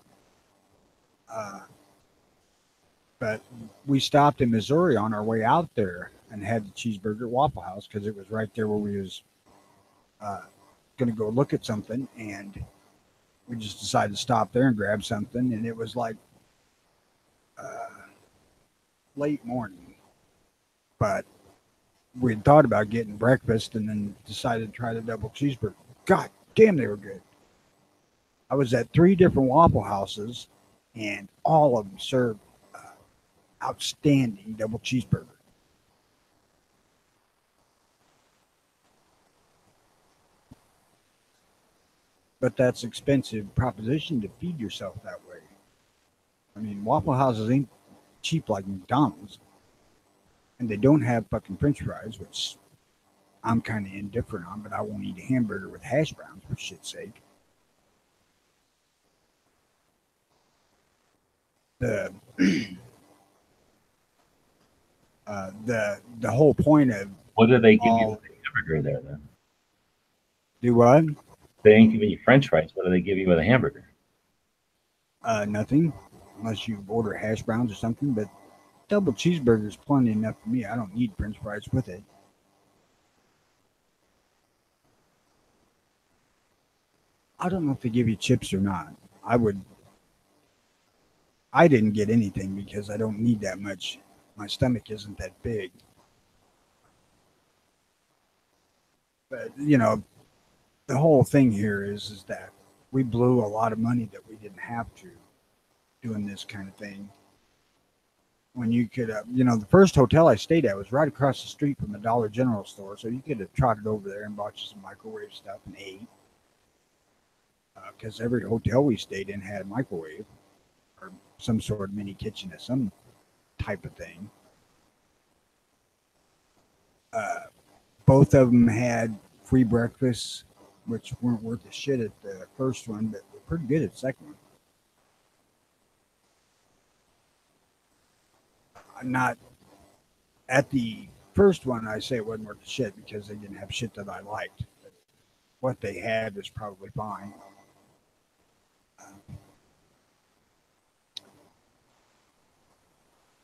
Speaker 1: But we stopped in Missouri on our way out there and had the cheeseburger at Waffle House because it was right there where we was going to go look at something, and we just decided to stop there and grab something, and it was like late morning, but we had thought about getting breakfast and then decided to try the double cheeseburger. God damn, they were good. I was at 3 different Waffle Houses, and all of them served outstanding double cheeseburger. But that's expensive proposition to feed yourself that way. I mean, Waffle Houses ain't cheap like McDonald's, and they don't have fucking French fries, which I'm kind of indifferent on. But I won't eat a hamburger with hash browns for shit's sake. The the whole point of
Speaker 3: What do they give you with the hamburger there then?
Speaker 1: do what?
Speaker 3: They ain't giving you French fries. What do they give you with a hamburger?
Speaker 1: Nothing, unless you order hash browns or something. But double cheeseburger is plenty enough for me. I don't need French fries with it. I don't know if they give you chips or not. I didn't get anything because I don't need that much. My stomach isn't that big. But the whole thing here is that we blew a lot of money that we didn't have to doing this kind of thing. When you could, the first hotel I stayed at was right across the street from the Dollar General store, so you could have trotted over there and bought you some microwave stuff and ate. Because every hotel we stayed in had a microwave or some sort of mini kitchen of some type of thing. Both of them had free breakfasts, which weren't worth a shit at the first one, but were pretty good at the second one. I'm not at the first one. I say it wasn't worth the shit because they didn't have shit that I liked. But what they had was probably fine.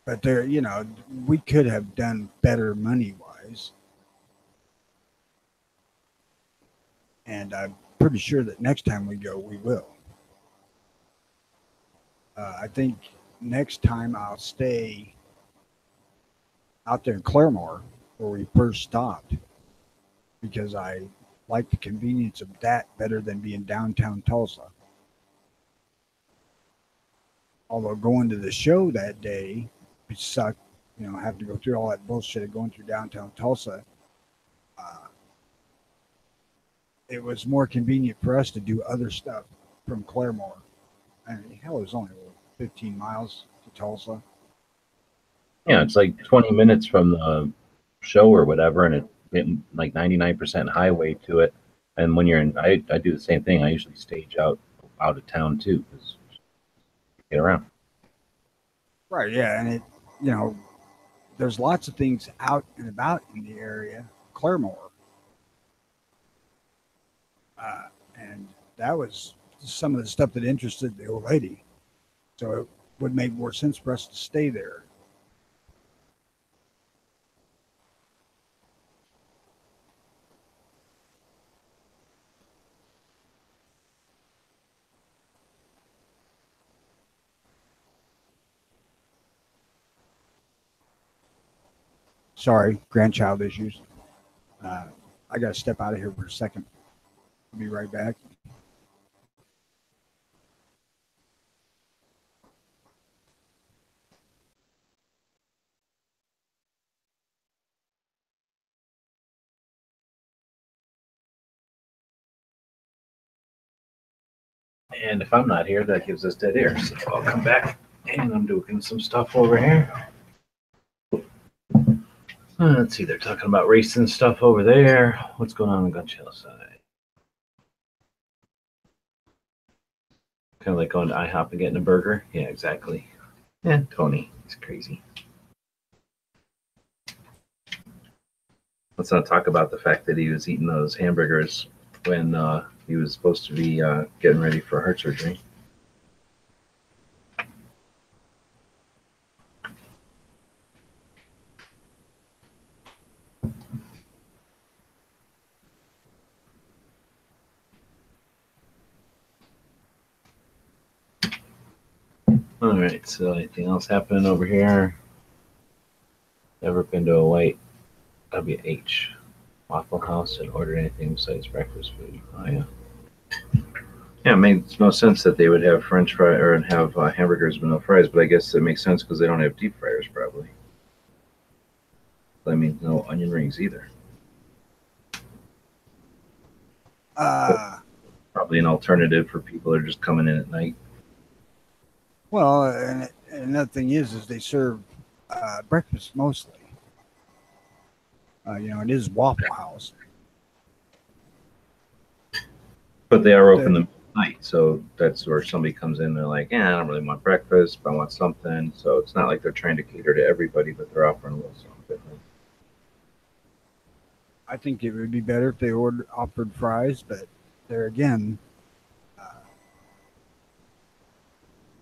Speaker 1: But there, we could have done better money-wise. And I'm pretty sure that next time we go, we will. I think next time I'll stay out there in Claremore, where we first stopped, because I like the convenience of that better than being downtown Tulsa. Although going to the show that day, it sucked, having to go through all that bullshit of going through downtown Tulsa. It was more convenient for us to do other stuff from Claremore. I mean, hell, it was only 15 miles to Tulsa.
Speaker 3: Yeah, it's like 20 minutes from the show or whatever, and it's like 99% highway to it. And when you're in, I do the same thing. I usually stage out of town too, because get around.
Speaker 1: Right, yeah, and there's lots of things out and about in the area, Claremore. And that was some of the stuff that interested the old lady. So it would make more sense for us to stay there. Sorry, grandchild issues. I got to step out of here for a second. I'll be right back.
Speaker 4: And if I'm not here, that gives us dead air. So I'll come back and I'm doing some stuff over here. Let's see, they're talking about racing stuff over there. What's going on the gun channel side? Kind of like going to IHOP and getting a burger. Yeah, exactly. Yeah, Tony, he's crazy. Let's not talk about the fact that he was eating those hamburgers when he was supposed to be getting ready for heart surgery. All right, so anything else happening over here? Never been to a white WH Waffle House and ordered anything besides breakfast food. Oh, yeah. Yeah, it makes no sense that they would have French fry or have hamburgers with no fries, but I guess it makes sense because they don't have deep fryers, probably. That means no onion rings either. Probably an alternative for people that are just coming in at night.
Speaker 1: Well, and another thing is they serve breakfast mostly. You know, it is Waffle House.
Speaker 4: But they are open the night, so that's where somebody comes in. They're like, "Yeah, I don't really want breakfast, but I want something." So it's not like they're trying to cater to everybody, but they're offering a little something.
Speaker 1: I think it would be better if they offered fries, but there again,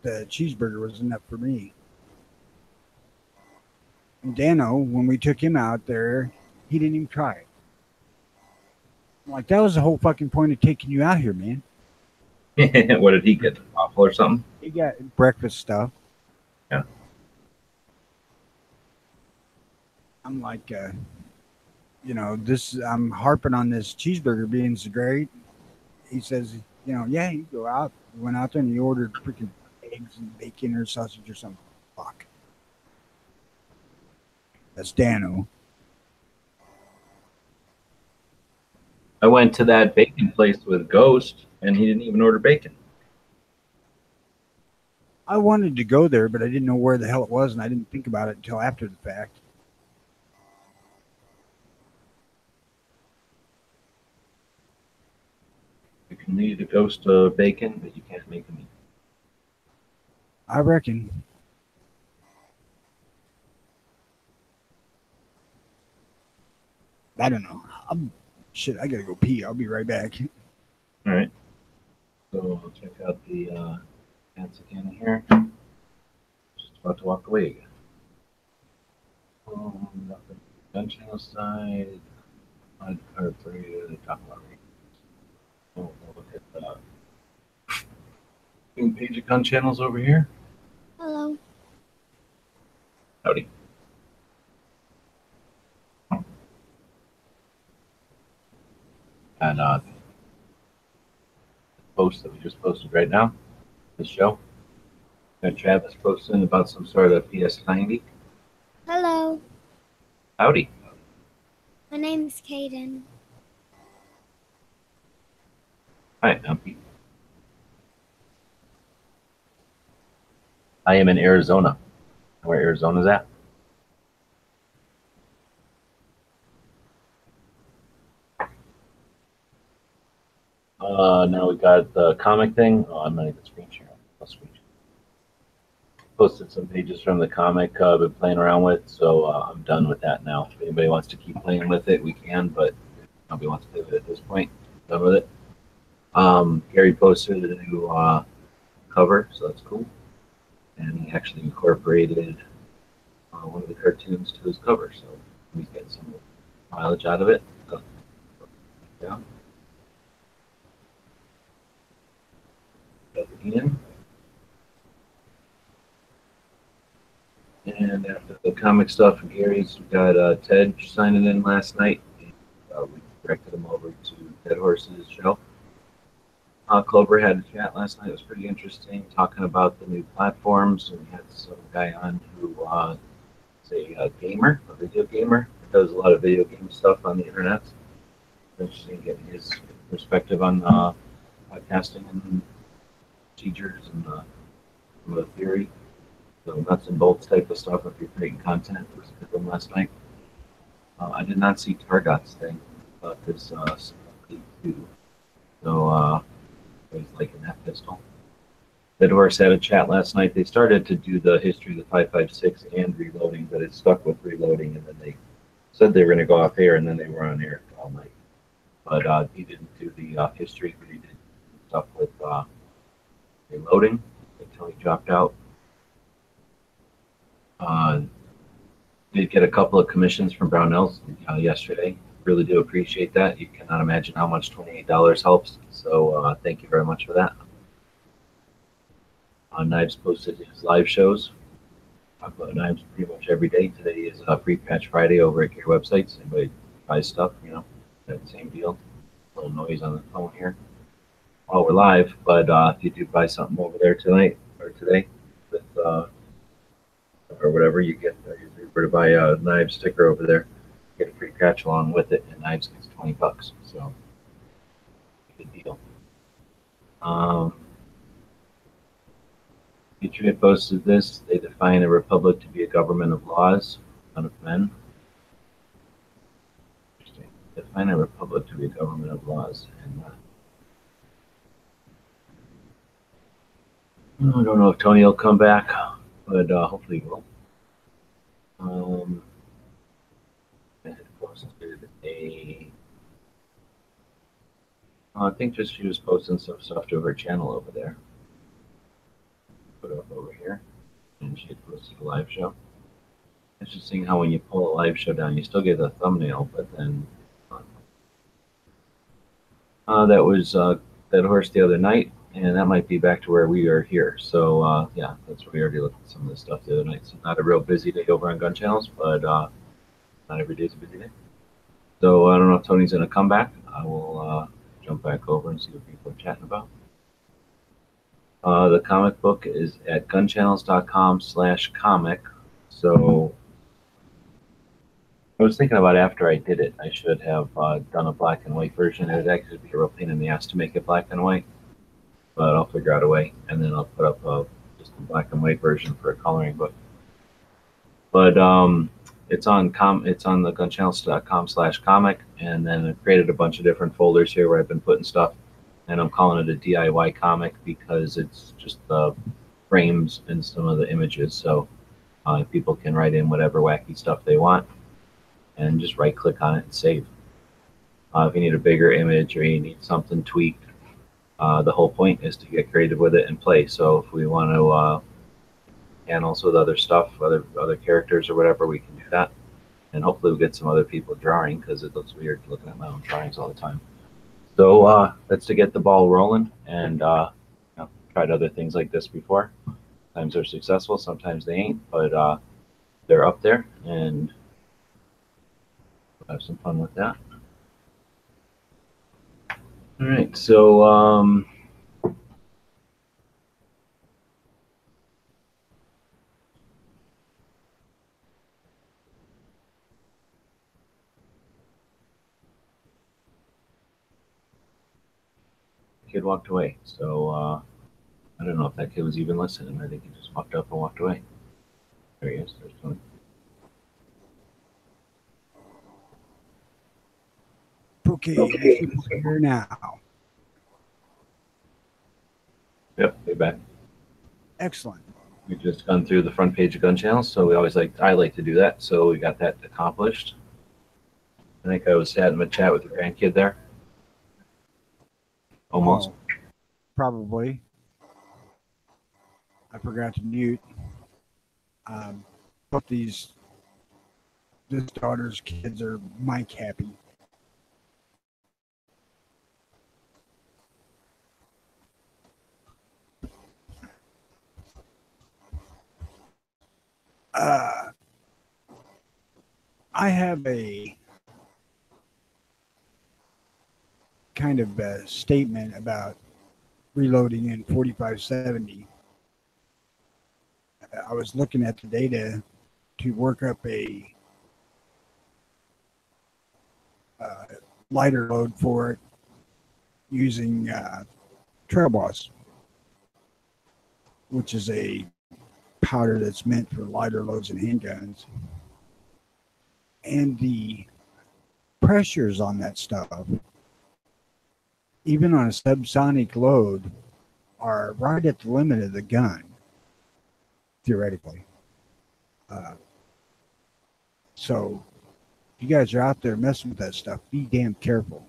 Speaker 1: the cheeseburger was enough for me. And Dano, when we took him out there, he didn't even try it. I'm like, that was the whole fucking point of taking you out here, man.
Speaker 4: What did he get? A waffle or something?
Speaker 1: He got breakfast stuff.
Speaker 4: Yeah.
Speaker 1: I'm like, you know, I'm harping on this cheeseburger being so great. He says, you know, yeah, you go out. We went out there and he ordered freaking eggs and bacon or sausage or something. Fuck. That's Dano.
Speaker 4: I went to that bacon place with Ghost, and he didn't even order bacon.
Speaker 1: I wanted to go there, but I didn't know where the hell it was, and I didn't think about it until after the fact.
Speaker 4: You can lead a Ghost bacon, but you can't make them eat.
Speaker 1: I reckon. I don't know. Shit, I gotta go pee. I'll be right back.
Speaker 4: All right. So I'll check out the ads again here. Just about to walk away again. Nothing. Gun channel side. I'd for you to talk about it. We'll look at the page of gun channels over here.
Speaker 5: Hello.
Speaker 4: Howdy. And post that we just posted right now, this show. And Travis posting about some sort of PS90.
Speaker 5: Hello.
Speaker 4: Howdy.
Speaker 5: My name's Caden.
Speaker 4: Hi, I'm Pete. I am in Arizona. Where Arizona's at? Now we got the comic thing. Oh, I'm not even screen sharing. I'll screen share. Posted some pages from the comic I've been playing around with, so I'm done with that now. If anybody wants to keep playing with it, we can, but nobody wants to play with it at this point. Done with it. Gary posted a new cover, so that's cool. And he actually incorporated one of the cartoons to his cover, so he's getting some mileage out of it. So, yeah. In. And after the comic stuff from Gary's, we got Ted signing in last night. And, we directed him over to Dead Horse's show. Clover had a chat last night. It was pretty interesting, talking about the new platforms. And we had some guy on who is a gamer, a video gamer, does a lot of video game stuff on the internet. It's interesting getting his perspective on podcasting and procedures and some of the theory. So nuts and bolts type of stuff if you're creating content. There was a good one last night. I did not see Targot's thing about this too. So it was like an F pistol. That horse had a chat last night. They started to do the history of the 5.56 and reloading, but it stuck with reloading, and then they said they were going to go off air, and then they were on air all night. But he didn't do the history, but he did stuff with reloading until he dropped out. Did get a couple of commissions from Brownells yesterday. Really do appreciate that. You cannot imagine how much $28 helps. So thank you very much for that. Knives posted his live shows. Talk about knives pretty much every day. Today is Free Patch Friday over at Gear Websites. Anybody buys stuff, you know, that same deal. A little noise on the phone here while we're live. But if you do buy something over there tonight or today with or whatever, you get if you were to buy a knives sticker over there, you get a free patch along with it, and knives gets $20. So good deal. Patriot posted this. They define a republic to be a government of laws, not of men. Interesting. Define a republic to be a government of laws and I don't know if Tony will come back, but hopefully he will. I think just she was posting some stuff to her channel over there. Put up over here, and she had posted a live show. Interesting how when you pull a live show down, you still get the thumbnail, but then that was that horse the other night, and that might be back to where we are here. So yeah, that's where we already looked at some of this stuff the other night. So not a real busy day over on gun channels, but not every day is a busy day. So I don't know if Tony's going to come back. I will jump back over and see what people are chatting about. The comic book is at gunchannels.com/comic. So I was thinking about after I did it, I should have done a black and white version. It would actually be a real pain in the ass to make it black and white, but I'll figure out a way, and then I'll put up just a black and white version for a coloring book. But it's on the gunchannels.com/comic, and then I created a bunch of different folders here where I've been putting stuff. And I'm calling it a DIY comic because it's just the frames and some of the images. So people can write in whatever wacky stuff they want and just right click on it and save. If you need a bigger image or you need something tweaked, the whole point is to get creative with it and play. So if we want to panels with other stuff, other characters or whatever, we can do that. And hopefully we'll get some other people drawing because it looks weird looking at my own drawings all the time. So that's to get the ball rolling, and you know, tried other things like this before. Sometimes they're successful, sometimes they ain't, but they're up there, and we'll have some fun with that. All right, so kid walked away. So I don't know if that kid was even listening. I think he just walked up and walked away. There he is. There's Tony.
Speaker 1: Okay, here now.
Speaker 4: Yep, they're back.
Speaker 1: Excellent.
Speaker 4: We've just gone through the front page of Gun Channels, so I like to do that. So we got that accomplished. I think I was having a chat with your grandkid there. Almost.
Speaker 1: Oh, probably. I forgot to mute. Both this daughter's kids are mic happy. I have a kind of a statement about reloading in 4570. I was looking at the data to work up a lighter load for it using Trail Boss. which is a powder that's meant for lighter loads and handguns. And the pressures on that stuff, even on a subsonic load, are right at the limit of the gun, theoretically. So if you guys are out there messing with that stuff, be damn careful.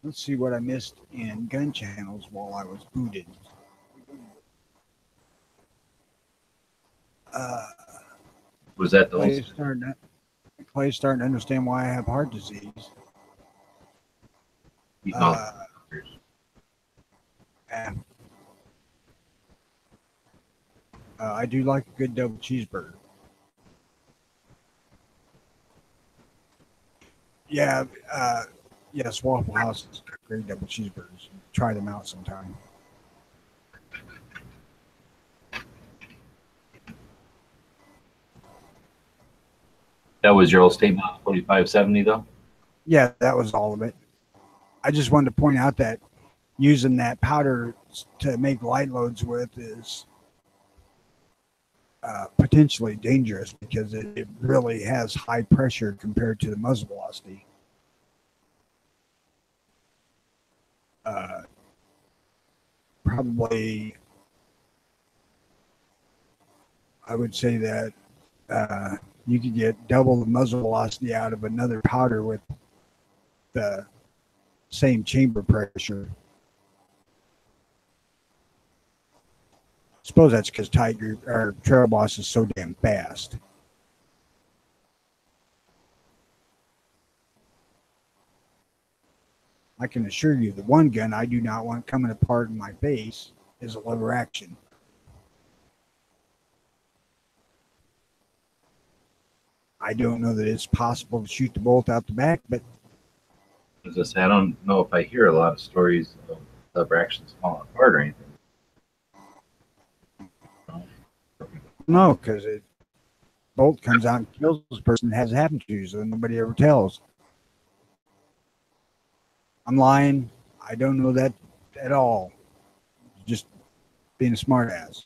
Speaker 1: Let's see what I missed in gun channels while I was booted.
Speaker 4: Was that the
Speaker 1: Clay's starting to understand why I have heart disease. And, I do like a good double cheeseburger. Yeah, yes, Waffle House is great double cheeseburgers. Try them out sometime.
Speaker 4: That was your old statement, 4570 though?
Speaker 1: Yeah, that was all of it. I just wanted to point out that using that powder to make light loads with is potentially dangerous because it really has high pressure compared to the muzzle velocity. Probably, I would say that you could get double the muzzle velocity out of another powder with the same chamber pressure. Suppose that's because Tiger or Trail Boss is so damn fast. I can assure you the one gun I do not want coming apart in my face is a lever action. I don't know that it's possible to shoot the bolt out the back, but
Speaker 4: As I say, I don't know if I hear a lot of stories of lever actions falling apart or anything.
Speaker 1: no, because it bolt comes out and kills this person it hasn't happened to, so nobody ever tells. I'm lying. I don't know that at all. Just being a smartass.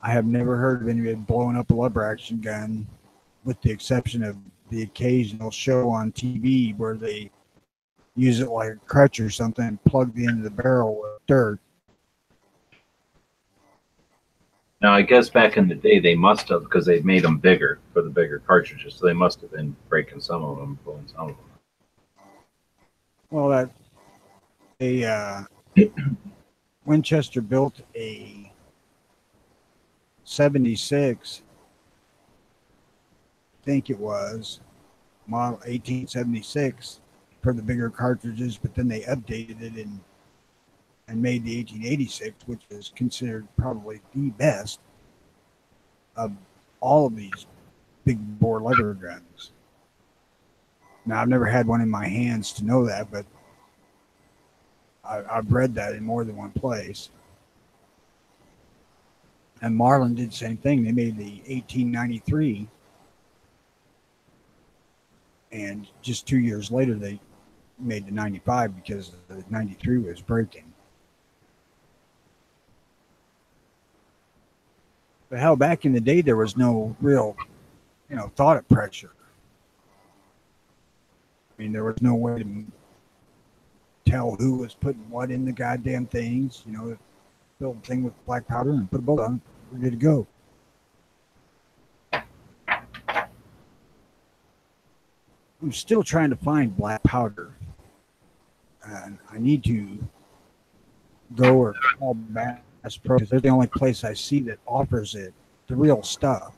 Speaker 1: I have never heard of anybody blowing up a lever action gun, with the exception of the occasional show on TV where they use it like a crutch or something and plug the end of the barrel with dirt.
Speaker 4: Now, I guess back in the day, they must have, because they made them bigger for the bigger cartridges, so they must have been breaking some of them, blowing some of them.
Speaker 1: Well, Winchester built a 76, I think it was, model 1876 for the bigger cartridges, but then they updated it and made the 1886, which is considered probably the best of all of these big bore lever guns. Now, I've never had one in my hands to know that, but I've read that in more than one place. And Marlin did the same thing. They made the 1893, and just 2 years later, they made the 95 because the 93 was breaking. But hell, back in the day, there was no real, thought of pressure. I mean, there was no way to tell who was putting what in the goddamn things. Fill the thing with black powder and put a bolt on it. We're good to go. I'm still trying to find black powder. And I need to go or call Bass Pro because they're the only place I see that offers it, the real stuff.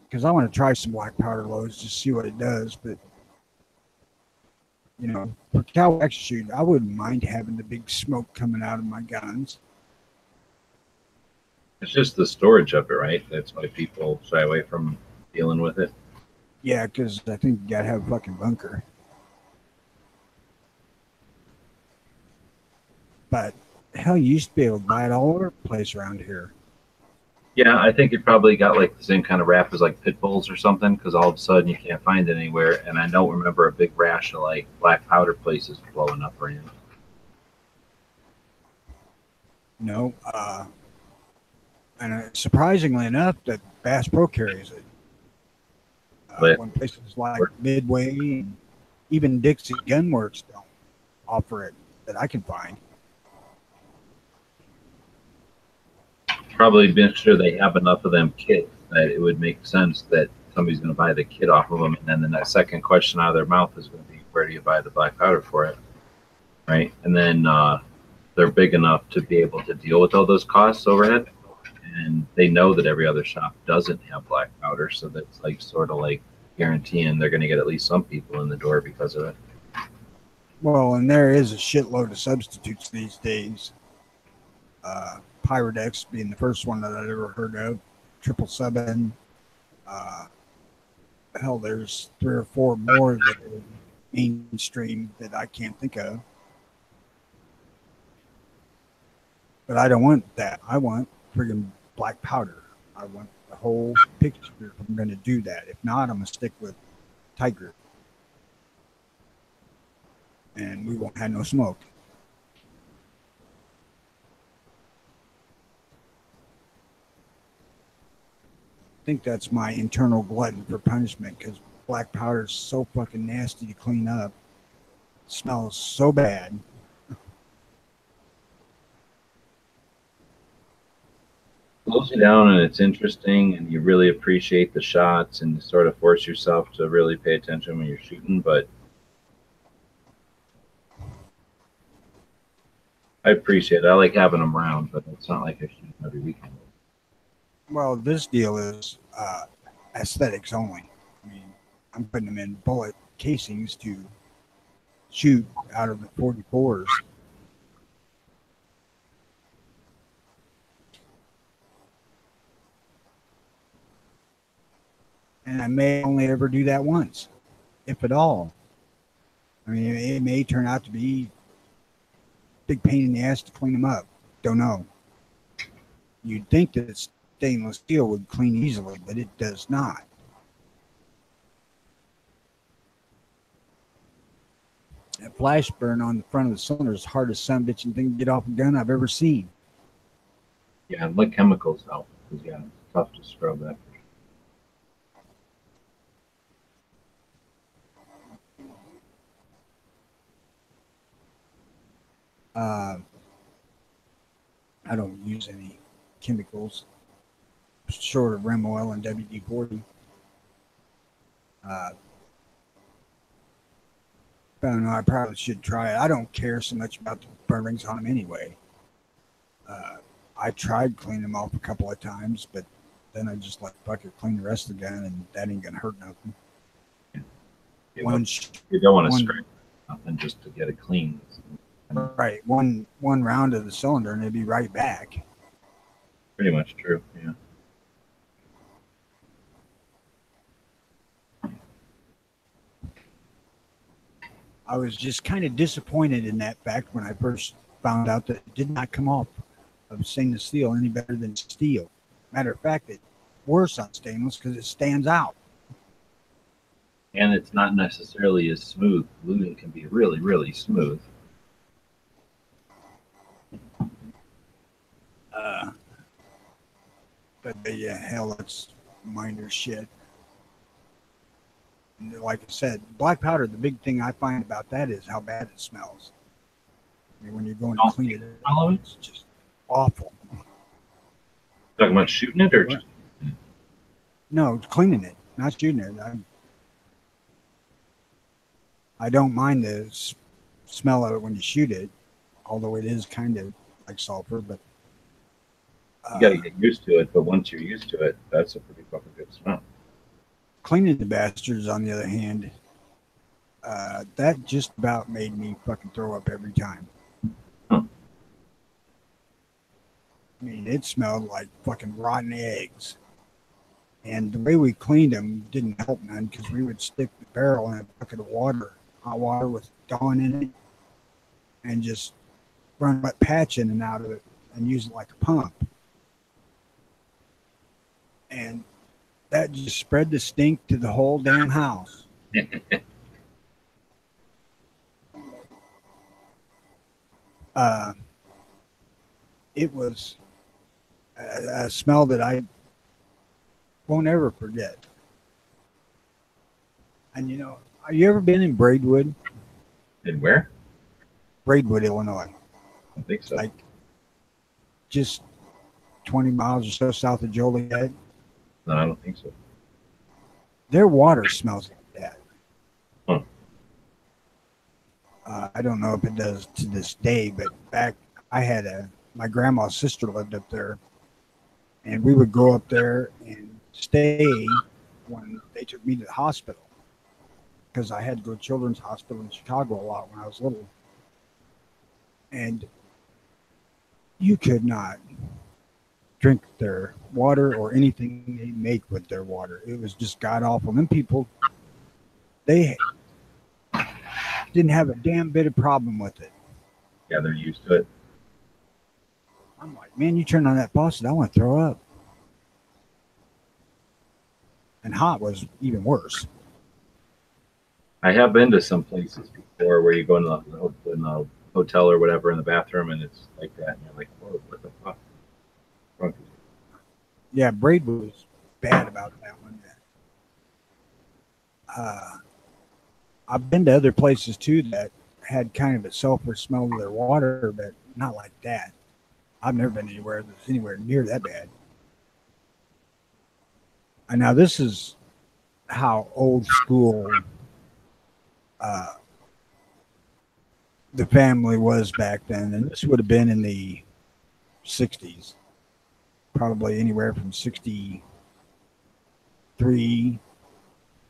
Speaker 1: Because I want to try some black powder loads to see what it does. But, for cow action shoot, I wouldn't mind having the big smoke coming out of my guns.
Speaker 4: It's just the storage of it, right? That's why people shy away from dealing with it.
Speaker 1: Yeah, because I think you got to have a fucking bunker. But hell, you used to be able to buy it all over the place around here.
Speaker 4: Yeah, I think it probably got like the same kind of rap as like pit bulls or something, because all of a sudden you can't find it anywhere. And I don't remember a big rash of like black powder places blowing up or anything.
Speaker 1: No, and surprisingly enough, that Bass Pro carries it.
Speaker 4: But-
Speaker 1: When places like Midway and even Dixie Gunworks don't offer it that I can find.
Speaker 4: Probably make sure they have enough of them kits that it would make sense that somebody's going to buy the kit off of them, and then the next second question out of their mouth is going to be, where do you buy the black powder for it, right? And then they're big enough to be able to deal with all those costs overhead, and they know that every other shop doesn't have black powder, so that's like sort of like guaranteeing they're going to get at least some people in the door because of it.
Speaker 1: Well, and there is a shitload of substitutes these days. Pyrodex being the first one that I'd ever heard of. 777. Hell, there's 3 or 4 more that are mainstream that I can't think of. But I don't want that. I want friggin' black powder. I want the whole picture if I'm going to do that. If not, I'm going to stick with Tiger. And we won't have no smoke. I think that's my internal glutton for punishment, because black powder is so fucking nasty to clean up. It smells so bad.
Speaker 4: Slows you down, and it's interesting, and you really appreciate the shots, and you sort of force yourself to really pay attention when you're shooting. But I appreciate it. I like having them around, but it's not like I shoot them every weekend.
Speaker 1: Well, this deal is aesthetics only. I mean, I'm putting them in bullet casings to shoot out of the 44s. And I may only ever do that once, if at all. I mean, it may turn out to be big pain in the ass to clean them up. Don't know. You'd think that stainless steel would clean easily, but it does not. That flash burn on the front of the cylinder is the hardest son of a bitching thing to get off a gun I've ever seen.
Speaker 4: Yeah, like chemicals help, because yeah, it's tough to scrub that.
Speaker 1: I don't use any chemicals short of Rem oil and WD-40. I don't know. I probably should try it. I don't care so much about the burn rings on them anyway. I tried cleaning them off a couple of times, but then I just like fuck it, clean the rest of the gun, and that ain't gonna hurt nothing.
Speaker 4: You don't want to scrape nothing just to get it clean.
Speaker 1: Right, one round of the cylinder, and it'd be right back.
Speaker 4: Pretty much true. Yeah.
Speaker 1: I was just kind of disappointed in that fact when I first found out that it did not come off of stainless steel any better than steel. Matter of fact, it's worse on stainless because it stands out.
Speaker 4: And it's not necessarily as smooth. Gluing can be really, really smooth.
Speaker 1: But yeah, hell, that's minor shit. And like I said, black powder, the big thing I find about that is how bad it smells. I mean, when you're going to clean it, it's just awful.
Speaker 4: Talking about shooting it or just
Speaker 1: No, cleaning it, not shooting it. I don't mind the smell of it when you shoot it, although it is kind of like sulfur, but
Speaker 4: you got to get used to it. But once you're used to it, that's a pretty fucking good smell.
Speaker 1: cleaning the bastards, on the other hand, that just about made me fucking throw up every time.
Speaker 4: Huh.
Speaker 1: I mean, it smelled like fucking rotten eggs. And the way we cleaned them didn't help none, because we would stick the barrel in a bucket of water, hot water with Dawn in it, and just run a wet patch in and out of it and use it like a pump. And that just spread the stink to the whole damn house. It was a smell that I won't ever forget. And you know, have you ever been in Braidwood?
Speaker 3: And where?
Speaker 1: Braidwood, Illinois.
Speaker 3: I think so.
Speaker 1: Like just 20 miles or so south of Joliet.
Speaker 3: No, I don't think so.
Speaker 1: Their water smells like that.
Speaker 3: Huh.
Speaker 1: I don't know if it does to this day, but back I had my grandma's sister lived up there, and we would go up there and stay when they took me to the hospital, because I had to go to Children's Hospital in Chicago a lot when I was little. And you could not drink their water or anything they make with their water. It was just god awful. And them people, they didn't have a damn bit of problem with it.
Speaker 3: Yeah, they're used to it.
Speaker 1: I'm like, man, you turn on that faucet, I want to throw up. And hot was even worse.
Speaker 3: I have been to some places before where you go in the hotel or whatever in the bathroom and it's like that, and you're like, whoa, what the fuck?
Speaker 1: Yeah, Braidwood was bad about that one. I've been to other places too that had kind of a sulfur smell to their water, but not like that. I've never been anywhere that's anywhere near that bad. And now this is how old school the family was back then, and this would have been in the 60s, probably anywhere from 63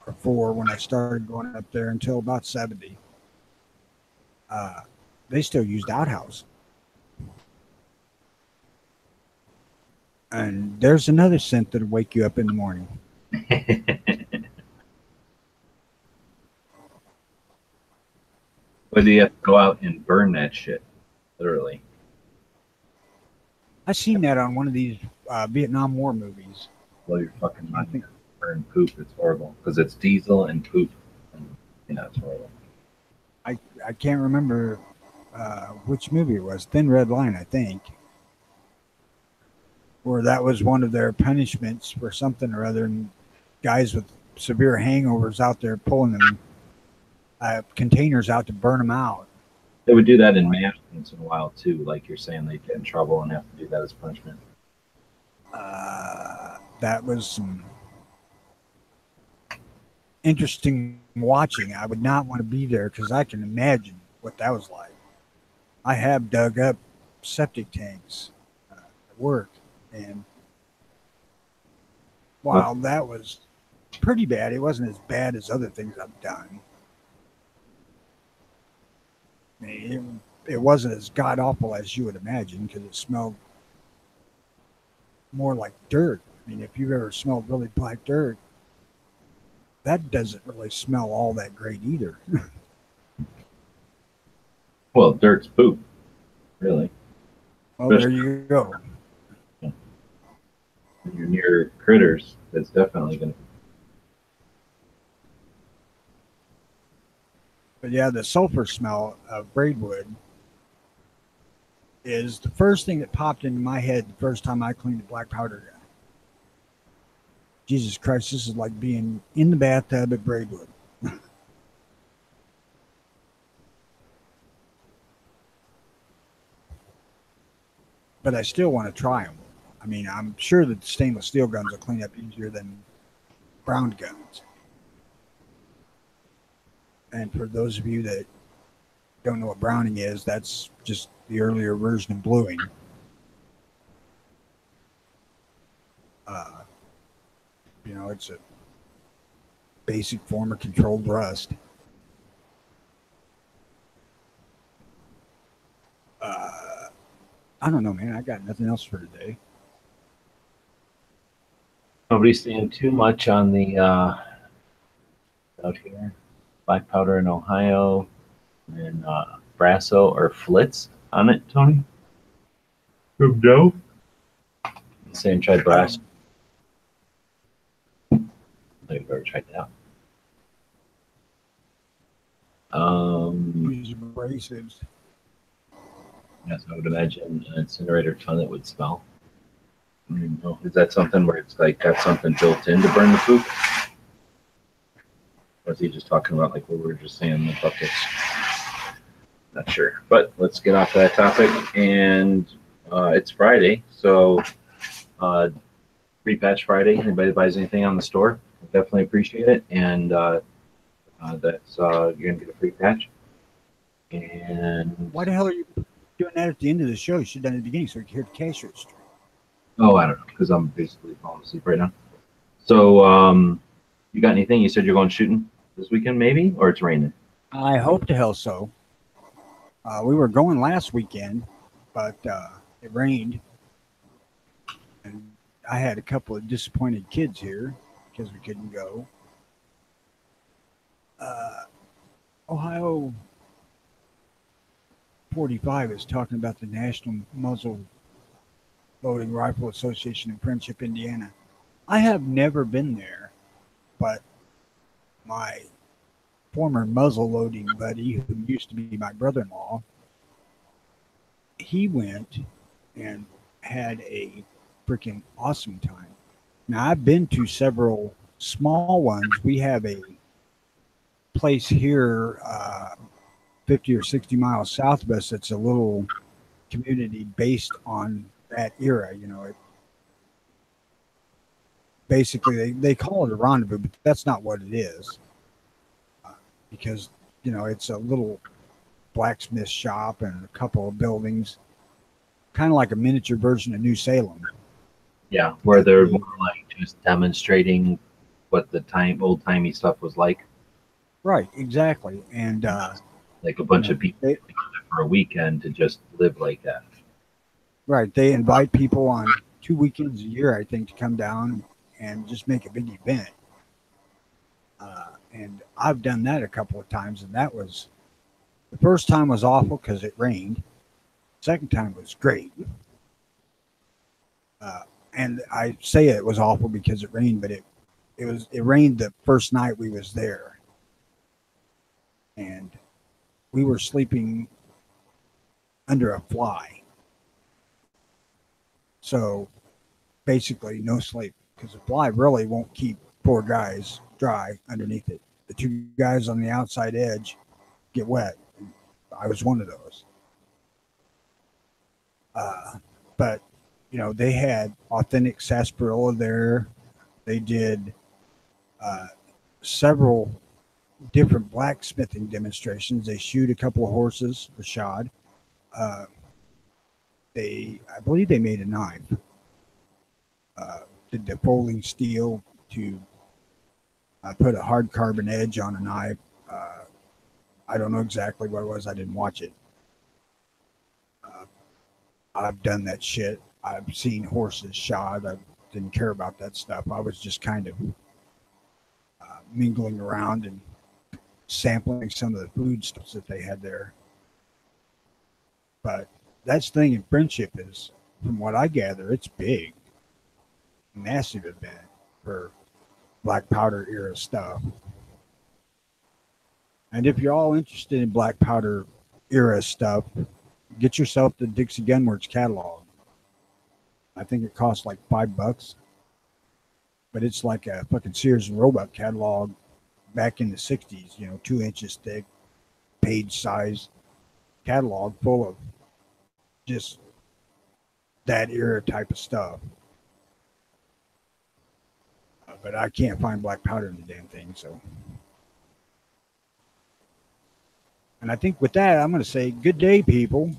Speaker 1: or 4 when I started going up there until about 70. They still used outhouse. And there's another scent that'll wake you up in the morning.
Speaker 3: But do you have to go out and burn that shit? Literally.
Speaker 1: I seen that on one of these Vietnam War movies.
Speaker 3: Blow your fucking
Speaker 1: I
Speaker 3: mind.
Speaker 1: think
Speaker 3: Burn poop. It's horrible. Because it's diesel and poop. And, it's horrible.
Speaker 1: I can't remember which movie it was. Thin Red Line, I think. Or that was one of their punishments for something or other. And guys with severe hangovers out there pulling them containers out to burn them out.
Speaker 3: They would do that in MASH once in a while too. Like you're saying, they get in trouble and have to do that as punishment.
Speaker 1: That was some interesting watching. I would not want to be there because I can imagine what that was like. I have dug up septic tanks at work, and while that was pretty bad, it wasn't as bad as other things I've done. I mean, it wasn't as god awful as you would imagine because it smelled more like dirt. I mean, if you've ever smelled really black dirt, that doesn't really smell all that great either.
Speaker 3: Well, dirt's poop, really.
Speaker 1: Well, there you go.
Speaker 3: When you're near critters, that's definitely going to.
Speaker 1: But yeah, the sulfur smell of Braidwood is the first thing that popped into my head the first time I cleaned a black powder gun. Jesus Christ, this is like being in the bathtub at Braidwood. But I still want to try them. I mean, I'm sure that the stainless steel guns will clean up easier than brown guns. And for those of you that don't know what browning is, that's just the earlier version of bluing. It's a basic form of controlled rust. I don't know, man. I got nothing else for today.
Speaker 4: Nobody's saying too much on the out here. Black powder in Ohio and Brasso or Flitz. on it, Tony? From Joe? Saying try brass. I've never tried that.
Speaker 1: Use abrasives.
Speaker 4: Yes, I would imagine an incinerator ton that would smell. I don't know. Is that something where it's like got something built in to burn the poop? Or is he just talking about like what we were just saying, the buckets? Not sure. But let's get off that topic. And it's Friday, so free patch Friday. Anybody that buys anything on the store, definitely appreciate it. And that's you're gonna get a free patch. And
Speaker 1: Why the hell are you doing that at the end of the show? You should have done it at the beginning so we could hear the cash register.
Speaker 4: oh, I don't know, because I'm basically falling asleep right now. So you got anything? You said you're going shooting this weekend, maybe, or it's raining?
Speaker 1: I hope to hell so. We were going last weekend, but it rained. And I had a couple of disappointed kids here because we couldn't go. Ohio 45 is talking about the National Muzzle Loading Rifle Association in Friendship, Indiana. I have never been there, but my former muzzle loading buddy, who used to be my brother-in-law, he went and had a freaking awesome time. Now, I've been to several small ones. We have a place here 50 or 60 miles south of us that's a little community based on that era. You know, it basically they call it a rendezvous, but that's not what it is, because you know it's a little blacksmith shop and a couple of buildings, kind of like a miniature version of New Salem.
Speaker 4: Yeah, where they're more like just demonstrating what the old timey stuff was like.
Speaker 1: Right, exactly. And
Speaker 4: like a bunch of people together for a weekend to just live like that.
Speaker 1: Right, they invite people on 2 weekends a year, I think, to come down and just make a big event. And I've done that a couple of times, and that was the first time was awful because it rained. Second time was great. And I say it was awful because it rained, but it rained the first night we was there. And we were sleeping under a fly. So basically no sleep, because the fly really won't keep 4 guys dry underneath it. The 2 guys on the outside edge get wet. I was one of those. But, you know, they had authentic sarsaparilla there. They did several different blacksmithing demonstrations. They shoot a couple of horses for shod. I believe they made a knife. Did the folding steel to put a hard carbon edge on a knife. I don't know exactly what it was. I didn't watch it. I've done that shit. I've seen horses shod. I didn't care about that stuff. I was just kind of mingling around and sampling some of the food stuff that they had there. But that's the thing in Friendship is, from what I gather, it's big. Massive event for black powder era stuff. And if you're all interested in black powder era stuff, get yourself the Dixie Gunworks catalog. I think it costs like $5, but it's like a fucking Sears and Roebuck catalog back in the 60s, you know, 2 inches thick, page size catalog full of just that era type of stuff. But I can't find black powder in the damn thing, so. And I think with that, I'm going to say good day, people.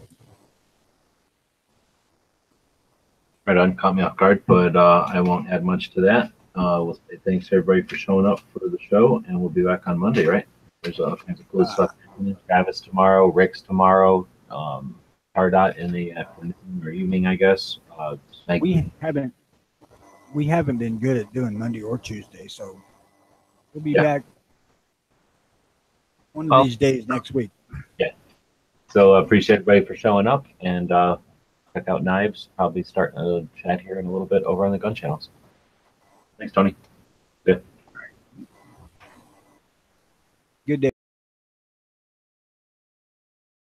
Speaker 4: Right on, caught me off guard, but I won't add much to that. We'll say thanks to everybody for showing up for the show, and we'll be back on Monday, right? There's all kinds of cool stuff. Travis tomorrow, Rick's tomorrow, Pardot in the afternoon or evening, I guess.
Speaker 1: We haven't been good at doing Monday or Tuesday, so we'll be back one of these days next week.
Speaker 4: Yeah. So appreciate everybody for showing up, and check out Knives. Probably start a chat here in a little bit over on the gun channels. Thanks, Tony.